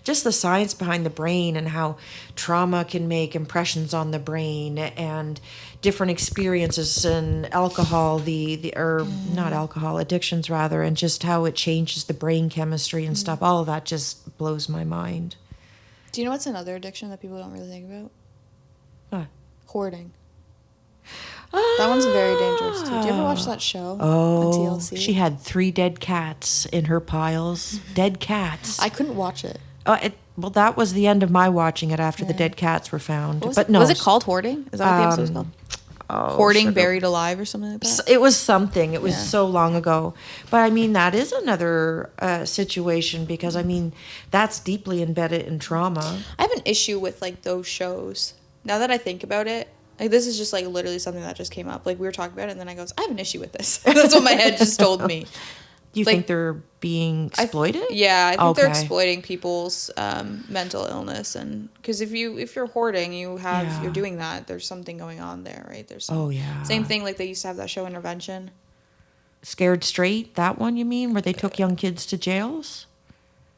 [SPEAKER 1] just the science behind the brain and how trauma can make impressions on the brain, and different experiences in alcohol, not alcohol, addictions rather, and just how it changes the brain chemistry and stuff. All of that just blows my mind.
[SPEAKER 2] Do you know what's another addiction that people don't really think about?
[SPEAKER 1] What?
[SPEAKER 2] Hoarding. That one's very dangerous too. Do you ever watch that show on TLC?
[SPEAKER 1] She had 3 dead cats in her piles. Dead cats.
[SPEAKER 2] I couldn't watch it.
[SPEAKER 1] Well, that was the end of my watching it after the dead cats were found.
[SPEAKER 2] Was
[SPEAKER 1] it
[SPEAKER 2] called Hoarding? Is that what the episode was called? Hoarding Buried Alive or something like that?
[SPEAKER 1] It was something. It was so long ago. But I mean, that is another situation because I mean, that's deeply embedded in trauma.
[SPEAKER 2] I have an issue with like those shows. Now that I think about it, like this is just like literally something that just came up. Like we were talking about it and then I goes, I have an issue with this. That's what my head just told me.
[SPEAKER 1] You think they're being exploited?
[SPEAKER 2] I think they're exploiting people's mental illness, and because if you're hoarding, you're doing that. There's something going on there, right? There's same thing. Like they used to have that show Intervention.
[SPEAKER 1] Scared Straight, that one you mean, where they took young kids to jails?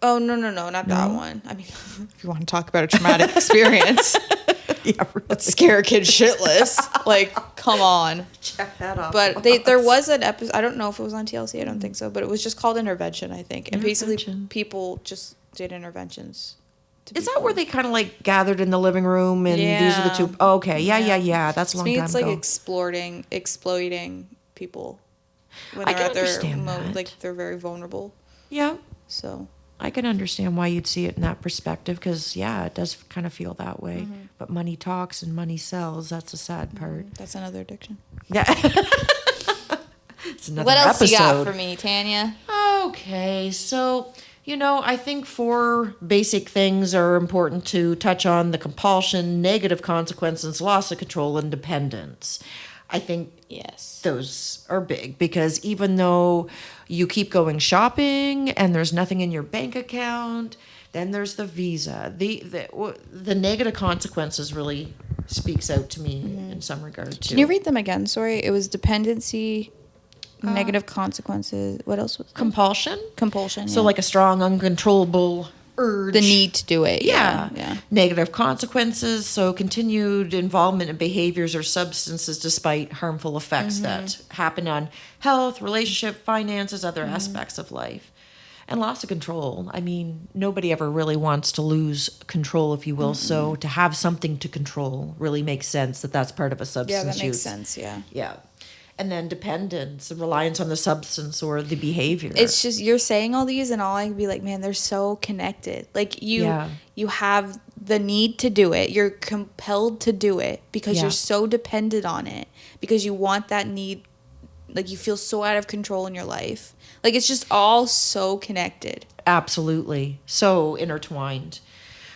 [SPEAKER 2] Oh no, not that one. I mean, if you want to talk about a traumatic experience.
[SPEAKER 1] Yeah, really.
[SPEAKER 2] Let's scare a kid shitless. Like, come on.
[SPEAKER 1] Check that out.
[SPEAKER 2] But there was an episode, I don't know if it was on TLC, I don't think so, but it was just called Intervention, I think. And basically people just did interventions.
[SPEAKER 1] Is that where they kind of like gathered in the living room and these are the two? Oh, okay. Yeah. That's a long time ago.
[SPEAKER 2] It's like exploiting people when
[SPEAKER 1] I
[SPEAKER 2] they're
[SPEAKER 1] can understand that.
[SPEAKER 2] Like they're very vulnerable.
[SPEAKER 1] Yeah.
[SPEAKER 2] So
[SPEAKER 1] I can understand why you'd see it in that perspective because, it does kind of feel that way. But money talks and money sells. That's the sad part.
[SPEAKER 2] that's another addiction.
[SPEAKER 1] Yeah. It's another
[SPEAKER 2] What else
[SPEAKER 1] episode.
[SPEAKER 2] you got for me, Tanya?
[SPEAKER 1] Okay. So, I think 4 basic things are important to touch on: the compulsion, negative consequences, loss of control, and dependence. I think those are big because even though you keep going shopping and there's nothing in your bank account, then there's the visa. The negative consequences really speaks out to me in some regard too.
[SPEAKER 2] Can you read them again? Sorry, it was dependency, negative consequences. What else was it?
[SPEAKER 1] Compulsion. So
[SPEAKER 2] Yeah.
[SPEAKER 1] like a strong, uncontrollable urge.
[SPEAKER 2] The need to do it.
[SPEAKER 1] Yeah.
[SPEAKER 2] Yeah.
[SPEAKER 1] Negative consequences. So continued involvement in behaviors or substances despite harmful effects that happen on health, relationship, finances, other aspects of life. And loss of control. I mean, nobody ever really wants to lose control, if you will. So to have something to control really makes sense that's part of a substance
[SPEAKER 2] Yeah, that makes
[SPEAKER 1] use.
[SPEAKER 2] sense. Yeah.
[SPEAKER 1] Yeah. and then dependence, reliance on the substance or the behavior.
[SPEAKER 2] It's just, you're saying all these and all I can be like, man, they're so connected. Like you have the need to do it. You're compelled to do it because you're so dependent on it, because you want that need. Like you feel so out of control in your life. Like it's just all so connected.
[SPEAKER 1] Absolutely. So intertwined.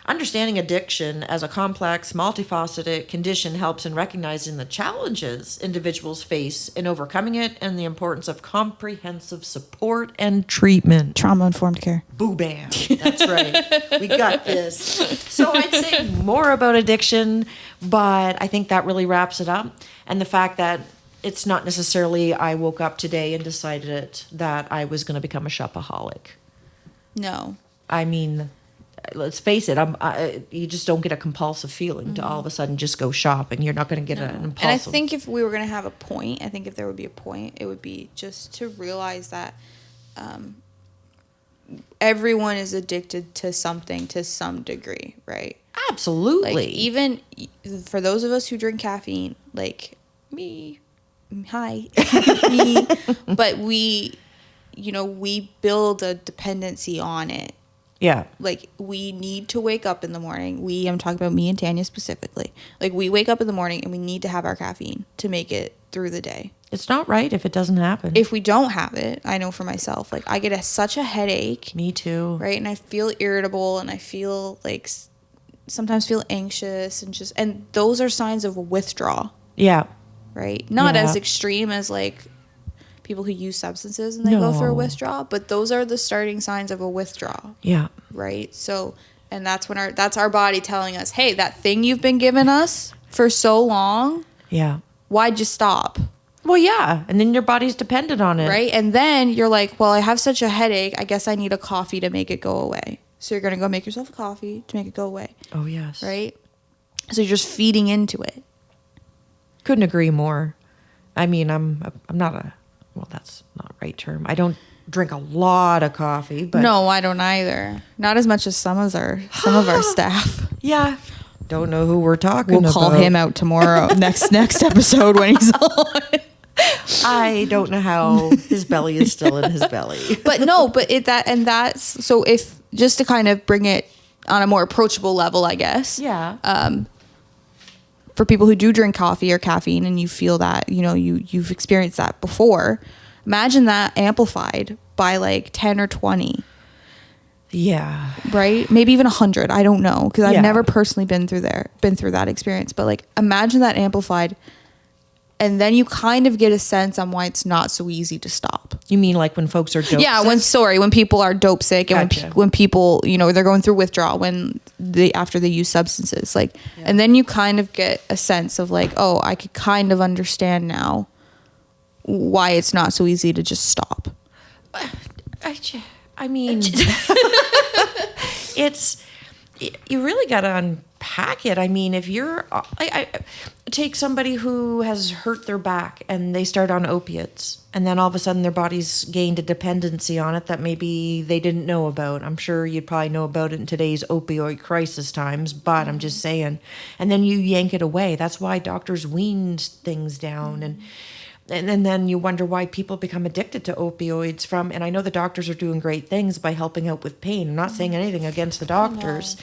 [SPEAKER 1] Understanding addiction as a complex, multifaceted condition helps in recognizing the challenges individuals face in overcoming it and the importance of comprehensive support and treatment.
[SPEAKER 2] Trauma-informed care.
[SPEAKER 1] Boo bam. That's right. We got this. So I'd say more about addiction, but I think that really wraps it up. And the fact that it's not necessarily I woke up today and decided that I was going to become a shopaholic.
[SPEAKER 2] No.
[SPEAKER 1] I mean, let's face it, you just don't get a compulsive feeling to all of a sudden just go shopping. You're not going to get an impulsive.
[SPEAKER 2] And I think if we were going to have a point, I think if there would be a point, it would be just to realize that everyone is addicted to something to some degree, right?
[SPEAKER 1] Absolutely.
[SPEAKER 2] Like even for those of us who drink caffeine, like
[SPEAKER 1] me.
[SPEAKER 2] Hi. Me. But we build a dependency on it.
[SPEAKER 1] Yeah.
[SPEAKER 2] Like we need to wake up in the morning. I'm talking about me and Tanya specifically. Like we wake up in the morning and we need to have our caffeine to make it through the day.
[SPEAKER 1] It's not right if it doesn't happen.
[SPEAKER 2] If we don't have it, I know for myself, like I get such a headache.
[SPEAKER 1] Me too.
[SPEAKER 2] Right. And I feel irritable and I feel like sometimes feel anxious and those are signs of a withdrawal.
[SPEAKER 1] Yeah.
[SPEAKER 2] Right? Not as extreme as like people who use substances and they go through a withdrawal, but those are the starting signs of a withdrawal.
[SPEAKER 1] Yeah.
[SPEAKER 2] Right? So, and that's when that's our body telling us, hey, that thing you've been giving us for so long.
[SPEAKER 1] Yeah.
[SPEAKER 2] Why'd you stop?
[SPEAKER 1] Well, yeah. And then your body's dependent on it.
[SPEAKER 2] Right? And then you're like, well, I have such a headache. I guess I need a coffee to make it go away. So you're going to go make yourself a coffee to make it go away.
[SPEAKER 1] Oh, yes.
[SPEAKER 2] Right? So you're just feeding into it.
[SPEAKER 1] Couldn't agree more. I mean, I'm not well, that's not the right term. I don't drink a lot of coffee, but
[SPEAKER 2] no, I don't either. Not as much as some of our staff.
[SPEAKER 1] Yeah. Don't know who we're talking about.
[SPEAKER 2] We'll call him out tomorrow, next episode when he's on.
[SPEAKER 1] I don't know how his belly is still in his belly.
[SPEAKER 2] That's so if just to kind of bring it on a more approachable level, I guess.
[SPEAKER 1] Yeah.
[SPEAKER 2] For people who do drink coffee or caffeine and you feel that, you've experienced that before, imagine that amplified by like 10 or 20.
[SPEAKER 1] Yeah.
[SPEAKER 2] Right? Maybe even 100. I don't know. Because I've never personally been through that experience. But like, imagine that amplified. And then you kind of get a sense on why it's not so easy to stop.
[SPEAKER 1] You mean like when folks are dope sick?
[SPEAKER 2] Yeah, when people are dope sick and
[SPEAKER 1] Gotcha.
[SPEAKER 2] when people, they're going through withdrawal after they use substances. Like, and then you kind of get a sense of like, oh, I could kind of understand now why it's not so easy to just stop.
[SPEAKER 1] I mean, you really got to unpack it. I mean, if you're, I take somebody who has hurt their back and they start on opiates and then all of a sudden their body's gained a dependency on it that maybe they didn't know about. I'm sure you'd probably know about it in today's opioid crisis times, but I'm just saying. And then you yank it away. That's why doctors wean things down and then you wonder why people become addicted to opioids and I know the doctors are doing great things by helping out with pain. I'm not saying anything against the doctors,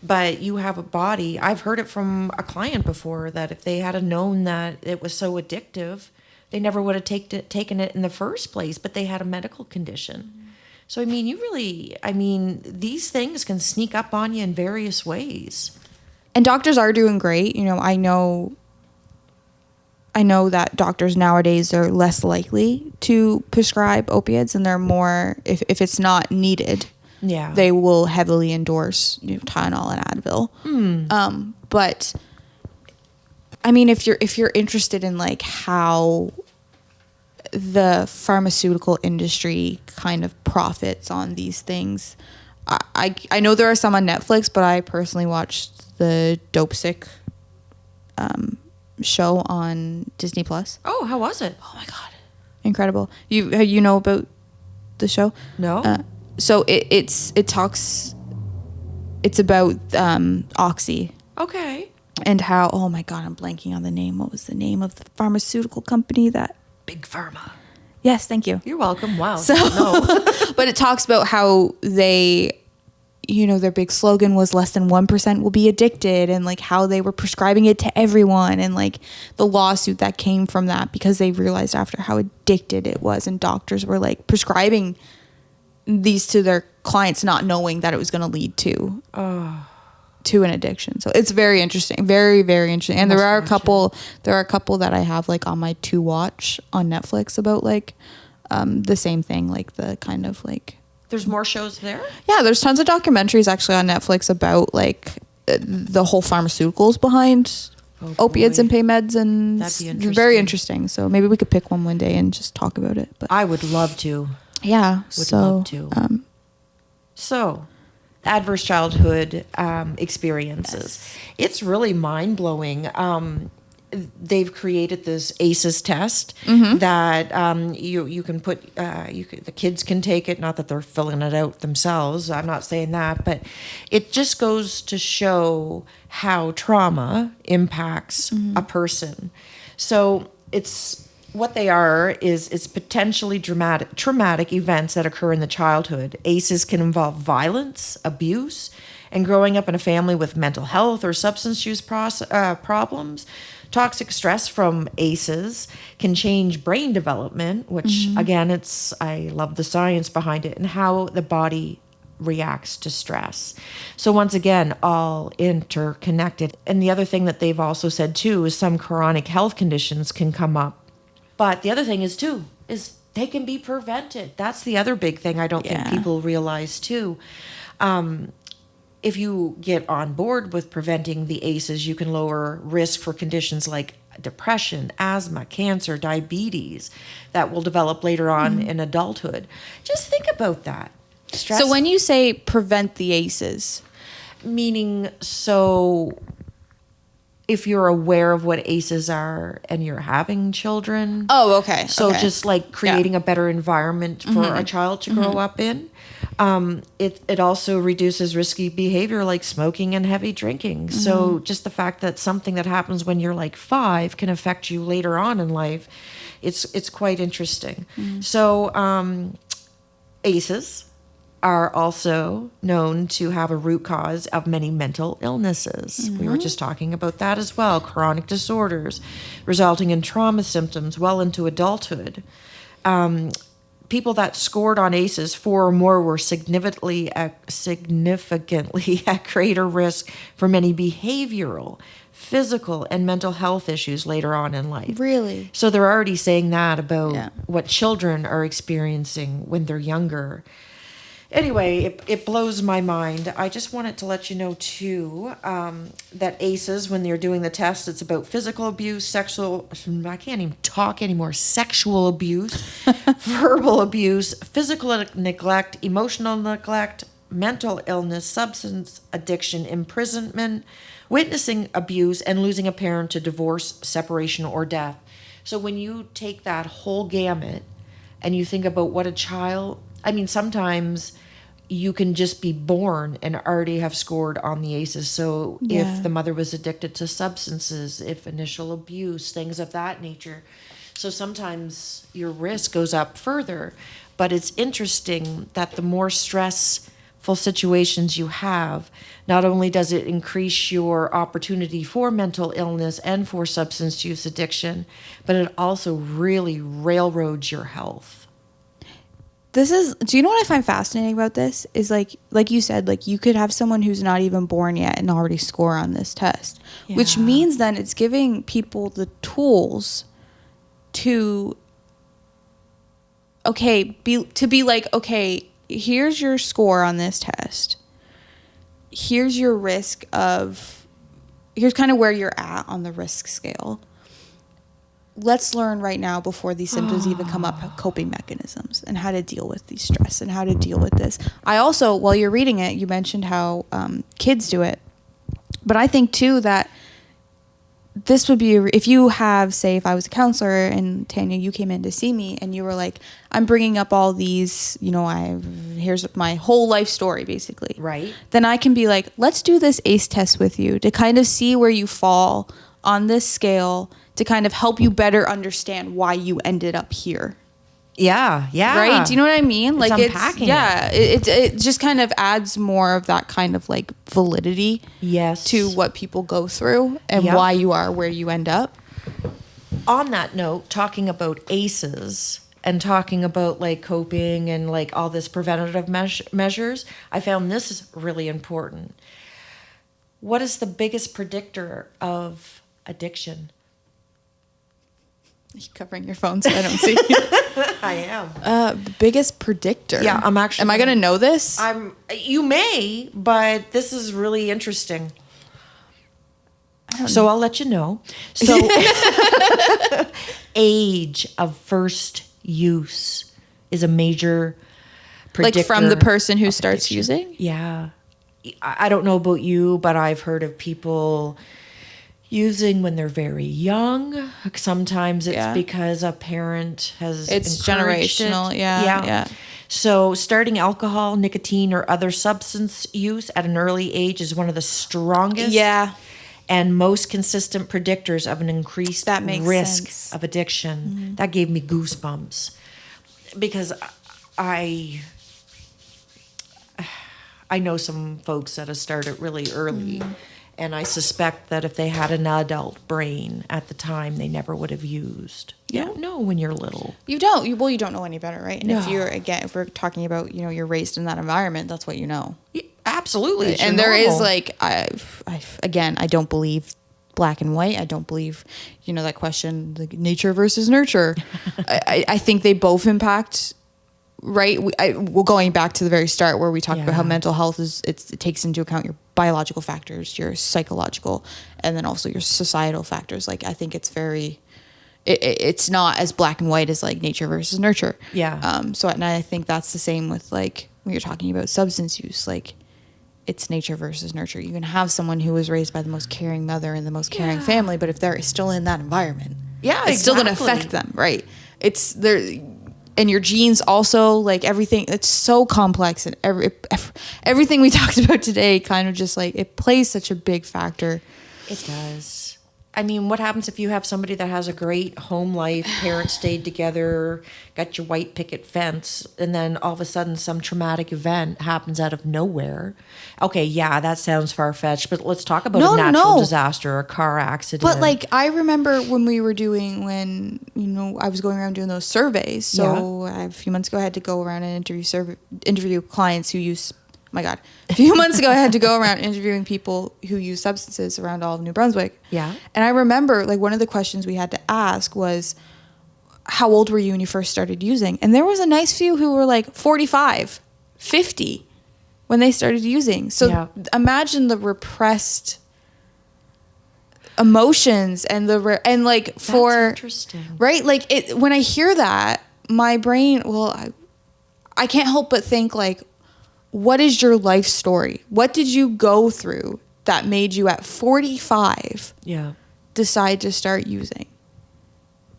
[SPEAKER 1] but you have a body. I've heard it from a client before that if they had known that it was so addictive, they never would have taken it in the first place, but they had a medical condition. So, I mean, these things can sneak up on you in various ways.
[SPEAKER 2] And doctors are doing great. I know that doctors nowadays are less likely to prescribe opiates and they're more, if it's not needed, they will heavily endorse Tylenol and Advil. But I mean, if you're interested in like how the pharmaceutical industry kind of profits on these things, I know there are some on Netflix, but I personally watched the Dope Sick show on Disney Plus.
[SPEAKER 1] Oh, how was it?
[SPEAKER 2] Oh my god, incredible! You know about the show?
[SPEAKER 1] No.
[SPEAKER 2] So it's about Oxy.
[SPEAKER 1] Okay.
[SPEAKER 2] And how, oh my god, I'm blanking on the name. What was the name of the pharmaceutical company that
[SPEAKER 1] Big Pharma.
[SPEAKER 2] Yes, thank you.
[SPEAKER 1] You're welcome. Wow.
[SPEAKER 2] So, but it talks about how they, their big slogan was less than 1% will be addicted, and like how they were prescribing it to everyone, and like the lawsuit that came from that because they realized after how addicted it was, and doctors were like prescribing these to their clients not knowing that it was going to lead to an addiction. So it's very interesting, very, very interesting. And there are a couple that I have like on my to watch on Netflix about like the same thing, like the kind of like.
[SPEAKER 1] There's more shows there?
[SPEAKER 2] Yeah, there's tons of documentaries actually on Netflix about like the whole pharmaceuticals behind opiates and pain meds, and
[SPEAKER 1] that'd be
[SPEAKER 2] it's very interesting. So maybe we could pick one day and just talk about it. But
[SPEAKER 1] I would love to.
[SPEAKER 2] Yeah,
[SPEAKER 1] would love to. So, adverse childhood experiences. Yes. It's really mind-blowing. They've created this ACEs test that you can put, the kids can take it, not that they're filling it out themselves. I'm not saying that, but it just goes to show how trauma impacts a person. So what they are is it's potentially traumatic events that occur in the childhood. ACEs can involve violence, abuse, and growing up in a family with mental health or substance use problems. Toxic stress from ACEs can change brain development, which again, I love the science behind it and how the body reacts to stress. So once again, all interconnected. And the other thing that they've also said too is some chronic health conditions can come up. But the other thing is they can be prevented. That's the other big thing I don't think people realize too. If you get on board with preventing the ACEs, you can lower risk for conditions like depression, asthma, cancer, diabetes that will develop later on in adulthood. Just think about that. Stress.
[SPEAKER 2] So when you say prevent the ACEs,
[SPEAKER 1] meaning if you're aware of what ACEs are and you're having children.
[SPEAKER 2] Oh, okay.
[SPEAKER 1] So just like creating a better environment for a child to grow up in. It also reduces risky behavior like smoking and heavy drinking. So just the fact that something that happens when you're like 5 can affect you later on in life, it's quite interesting. So ACEs are also known to have a root cause of many mental illnesses. We were just talking about that as well. Chronic disorders resulting in trauma symptoms well into adulthood. People that scored on ACEs 4 or more were significantly at greater risk for many behavioral, physical, and mental health issues later on in life.
[SPEAKER 2] Really?
[SPEAKER 1] So they're already saying that about what children are experiencing when they're younger. Anyway, it blows my mind. I just wanted to let you know, too, that ACEs, when they're doing the test, it's about physical abuse, I can't even talk anymore, sexual abuse, verbal abuse, physical neglect, emotional neglect, mental illness, substance addiction, imprisonment, witnessing abuse, and losing a parent to divorce, separation, or death. So when you take that whole gamut and you think about what a child... sometimes you can just be born and already have scored on the ACEs. So if the mother was addicted to substances, if initial abuse, things of that nature. So sometimes your risk goes up further. But it's interesting that the more stressful situations you have, not only does it increase your opportunity for mental illness and for substance use addiction, but it also really railroads your health.
[SPEAKER 2] Do you know what I find fascinating about this is like you said, like you could have someone who's not even born yet and already score on this test, which means then it's giving people the tools to, be like, okay, here's your score on this test. Here's your risk here's kind of where you're at on the risk scale. Let's learn right now before these symptoms even come up, coping mechanisms and how to deal with these stress and how to deal with this. I also, while you're reading it, you mentioned how kids do it. But I think too that this would be, if you have, say, if I was a counselor and Tanya, you came in to see me and you were like, I'm bringing up all these, here's my whole life story basically.
[SPEAKER 1] Right.
[SPEAKER 2] Then I can be like, let's do this ACE test with you to kind of see where you fall on this scale to kind of help you better understand why you ended up here.
[SPEAKER 1] Yeah.
[SPEAKER 2] Right? Do you know what I mean?
[SPEAKER 1] It's unpacking
[SPEAKER 2] it just kind of adds more of that kind of like validity to what people go through and why you are where you end up.
[SPEAKER 1] On that note, talking about ACEs and talking about like coping and like all this preventative measures, I found this is really important. What is the biggest predictor of addiction?
[SPEAKER 2] Are you covering your phone so I don't see?
[SPEAKER 1] I am.
[SPEAKER 2] The biggest predictor.
[SPEAKER 1] Yeah, I'm actually.
[SPEAKER 2] Am I going to know this?
[SPEAKER 1] You may, but this is really interesting. So I'll let you know. So, age of first use is a major predictor.
[SPEAKER 2] Like from the person who starts using?
[SPEAKER 1] Yeah. I don't know about you, but I've heard of people using when they're very young. Sometimes it's because a parent has
[SPEAKER 2] it's
[SPEAKER 1] encouraged
[SPEAKER 2] generational.
[SPEAKER 1] it.
[SPEAKER 2] Yeah.
[SPEAKER 1] So starting alcohol, nicotine, or other substance use at an early age is one of the strongest and most consistent predictors of an increased risk of addiction. Mm-hmm. That gave me goosebumps because I know some folks that have started really early, and I suspect that if they had an adult brain at the time, they never would have used. You don't know when you're little.
[SPEAKER 2] You don't. You don't know any better, right? And if we're talking about, you're raised in that environment, that's what you know.
[SPEAKER 1] Yeah, absolutely.
[SPEAKER 2] Right. And there is like, I don't believe black and white. I don't believe, that question, like nature versus nurture. I think they both impact. Right. We're going back to the very start where we talked about how mental health it takes into account your biological factors, your psychological, and then also your societal factors. Like, I think it's it's not as black and white as like nature versus nurture.
[SPEAKER 1] Yeah.
[SPEAKER 2] And I think that's the same with like when you're talking about substance use, like it's nature versus nurture. You can have someone who was raised by the most caring mother and the most caring family, but if they're still in that environment, it's still going to affect them. Right. It's there. And your genes also, like everything, it's so complex. And everything we talked about today kind of just like, it plays such a big factor.
[SPEAKER 1] It does. I mean, what happens if you have somebody that has a great home life, parents stayed together, got your white picket fence, and then all of a sudden some traumatic event happens out of nowhere? Okay, yeah, that sounds far-fetched, but let's talk about a natural disaster or a car accident.
[SPEAKER 2] But like, I remember when we were when I was going around doing those surveys. So a few months ago, I had to go around and interview clients who use. My God, a few months ago, I had to go around interviewing people who use substances around all of New Brunswick.
[SPEAKER 1] Yeah.
[SPEAKER 2] And I remember like one of the questions we had to ask was, how old were you when you first started using? And there was a nice few who were like 45, 50 when they started using. So imagine the repressed emotions and
[SPEAKER 1] That's interesting.
[SPEAKER 2] Right? Like when I hear that, my brain, I can't help but think like, what is your life story? What did you go through that made you at 45 decide to start using?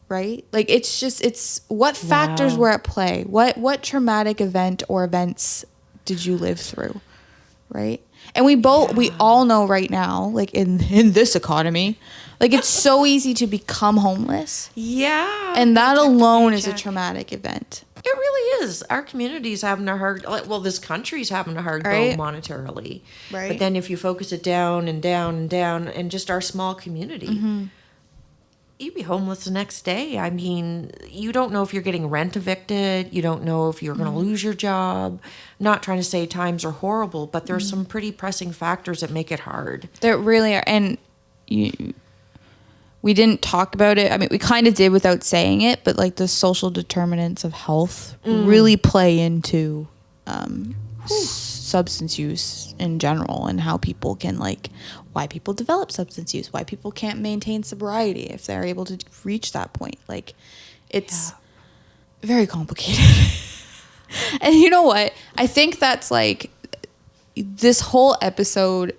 [SPEAKER 2] Right? Like it's what factors were at play? What traumatic event or events did you live through? Right? And we all know right now, like in this economy, like it's so easy to become homeless.
[SPEAKER 1] Yeah.
[SPEAKER 2] And that alone is a traumatic event.
[SPEAKER 1] It really is. Our community's having a hard, this country's having a hard go monetarily.
[SPEAKER 2] Right.
[SPEAKER 1] But then if you focus it down and down and down in just our small community, you'd be homeless the next day. I mean, you don't know if you're getting rent evicted. You don't know if you're going to lose your job. I'm not trying to say times are horrible, but there's some pretty pressing factors that make it hard.
[SPEAKER 2] There really are. And we didn't talk about it. I mean, we kind of did without saying it, but like the social determinants of health really play into substance use in general and how people can why people develop substance use, why people can't maintain sobriety if they're able to reach that point. Like it's very complicated. And you know what? I think that's like this whole episode,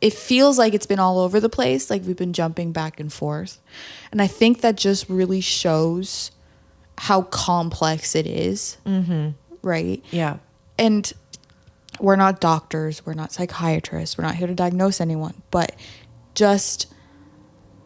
[SPEAKER 2] it feels like it's been all over the place. Like we've been jumping back and forth. And I think that just really shows how complex it is. Mm-hmm. Right?
[SPEAKER 1] Yeah.
[SPEAKER 2] And we're not doctors. We're not psychiatrists. We're not here to diagnose anyone. But just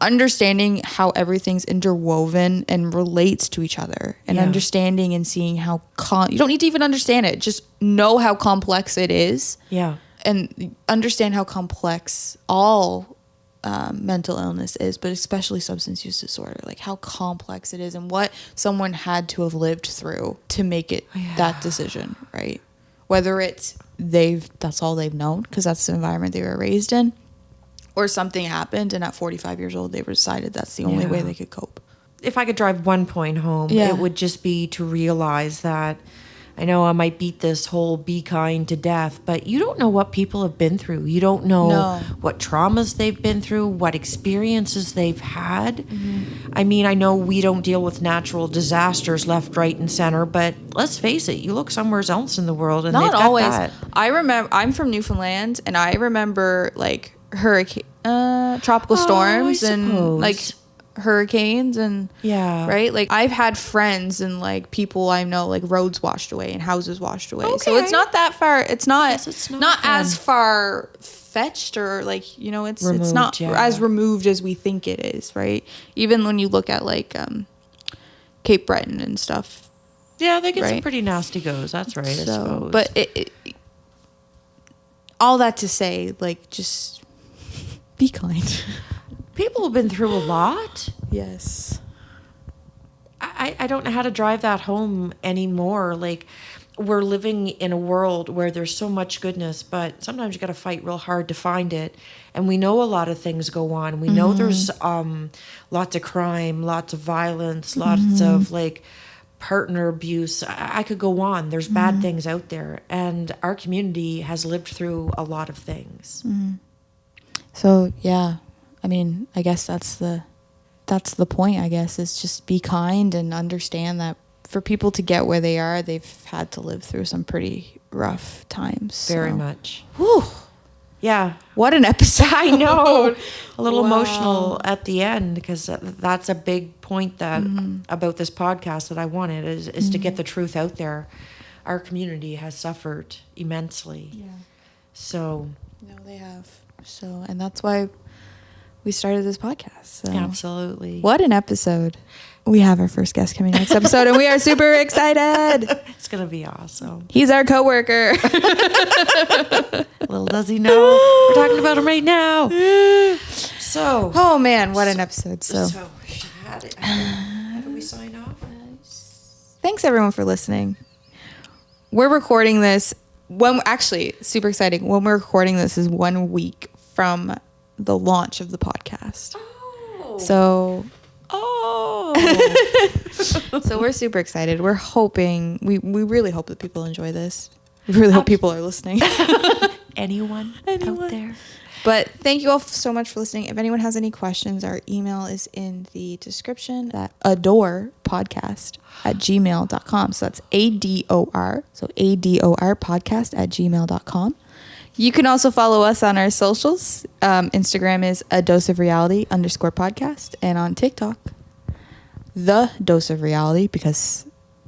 [SPEAKER 2] understanding how everything's interwoven and relates to each other, and understanding and seeing how you don't need to even understand it, just know how complex it is.
[SPEAKER 1] Yeah.
[SPEAKER 2] And understand how complex all mental illness is, but especially substance use disorder, like how complex it is and what someone had to have lived through to make it that decision, right? Whether it's that's all they've known because that's the environment they were raised in, or something happened and at 45 years old they decided that's the only way they could cope.
[SPEAKER 1] If I could drive one point home, it would just be to realize that, I know I might beat this whole be kind to death, but you don't know what people have been through. You don't know what traumas they've been through, what experiences they've had. Mm-hmm. I mean, I know we don't deal with natural disasters left, right, and center, but let's face it, you look somewhere else in the world and they've got
[SPEAKER 2] always.
[SPEAKER 1] that.
[SPEAKER 2] I remember, I'm from Newfoundland, and I remember like tropical storms and like hurricanes and right, like I've had friends and like people I know, like roads washed away and houses washed away. So it's not that far. It's not as far fetched, or like, you know, it's removed, it's not as removed as we think it is, right? Even when you look at like Cape Breton and stuff,
[SPEAKER 1] they get some pretty nasty goes, that's right. So, I suppose.
[SPEAKER 2] But it all that to say, like, just be kind.
[SPEAKER 1] People have been through a lot.
[SPEAKER 2] Yes.
[SPEAKER 1] I don't know how to drive that home anymore. Like, we're living in a world where there's so much goodness, but sometimes you got to fight real hard to find it. And we know a lot of things go on. We know there's lots of crime, lots of violence, lots of like partner abuse. I could go on. There's bad things out there, and our community has lived through a lot of things.
[SPEAKER 2] So I mean, I guess that's the point, I guess, is just be kind and understand that for people to get where they are, they've had to live through some pretty rough times.
[SPEAKER 1] Very much.
[SPEAKER 2] Whew.
[SPEAKER 1] Yeah.
[SPEAKER 2] What an episode.
[SPEAKER 1] I know. A little emotional at the end, because that's a big point that about this podcast that I wanted is to get the truth out there. Our community has suffered immensely. Yeah. So.
[SPEAKER 2] No, they have. So, and that's why we started this podcast. So.
[SPEAKER 1] Absolutely.
[SPEAKER 2] What an episode. We have our first guest coming next episode, and we are super excited.
[SPEAKER 1] It's going to be awesome.
[SPEAKER 2] He's our coworker.
[SPEAKER 1] Little does he know, we're talking about him right now. So.
[SPEAKER 2] Oh, man, what an episode. So
[SPEAKER 1] how do we sign off?
[SPEAKER 2] Thanks, everyone, for listening. We're recording this actually, super exciting. When we're recording this is 1 week from the launch of the podcast. So we're super excited. We're hoping, we really hope that people enjoy this. We really hope people are listening.
[SPEAKER 1] Anyone out there.
[SPEAKER 2] But thank you all so much for listening. If anyone has any questions, our email is in the description at adorpodcast@gmail.com. So that's ADOR. So ADOR podcast@gmail.com. You can also follow us on our socials. Instagram is @doseofreality_podcast. And on TikTok, The Dose of Reality, because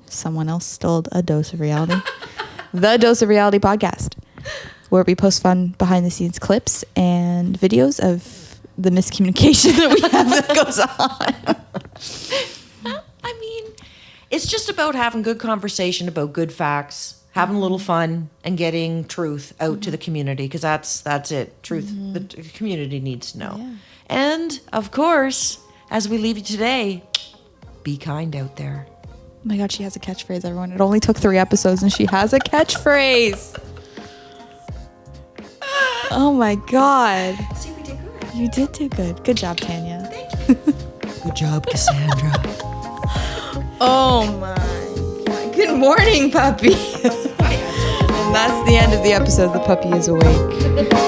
[SPEAKER 2] someone else stole a dose of reality. The Dose of Reality podcast, where we post fun behind the scenes clips and videos of the miscommunication that we have that goes on.
[SPEAKER 1] I mean, it's just about having good conversation about good facts, having a little fun, and getting truth out to the community, because that's it. Truth, the community needs to know. Yeah. And, of course, as we leave you today, be kind out there.
[SPEAKER 2] Oh my God, she has a catchphrase, everyone. It only took 3 episodes and she has a catchphrase. Oh my God.
[SPEAKER 1] See, we did good.
[SPEAKER 2] You did do good. Good job, Tanya.
[SPEAKER 1] Thank you. Good job, Cassandra.
[SPEAKER 2] Oh my God. Good morning, puppy. And that's the end of the episode. The puppy is awake.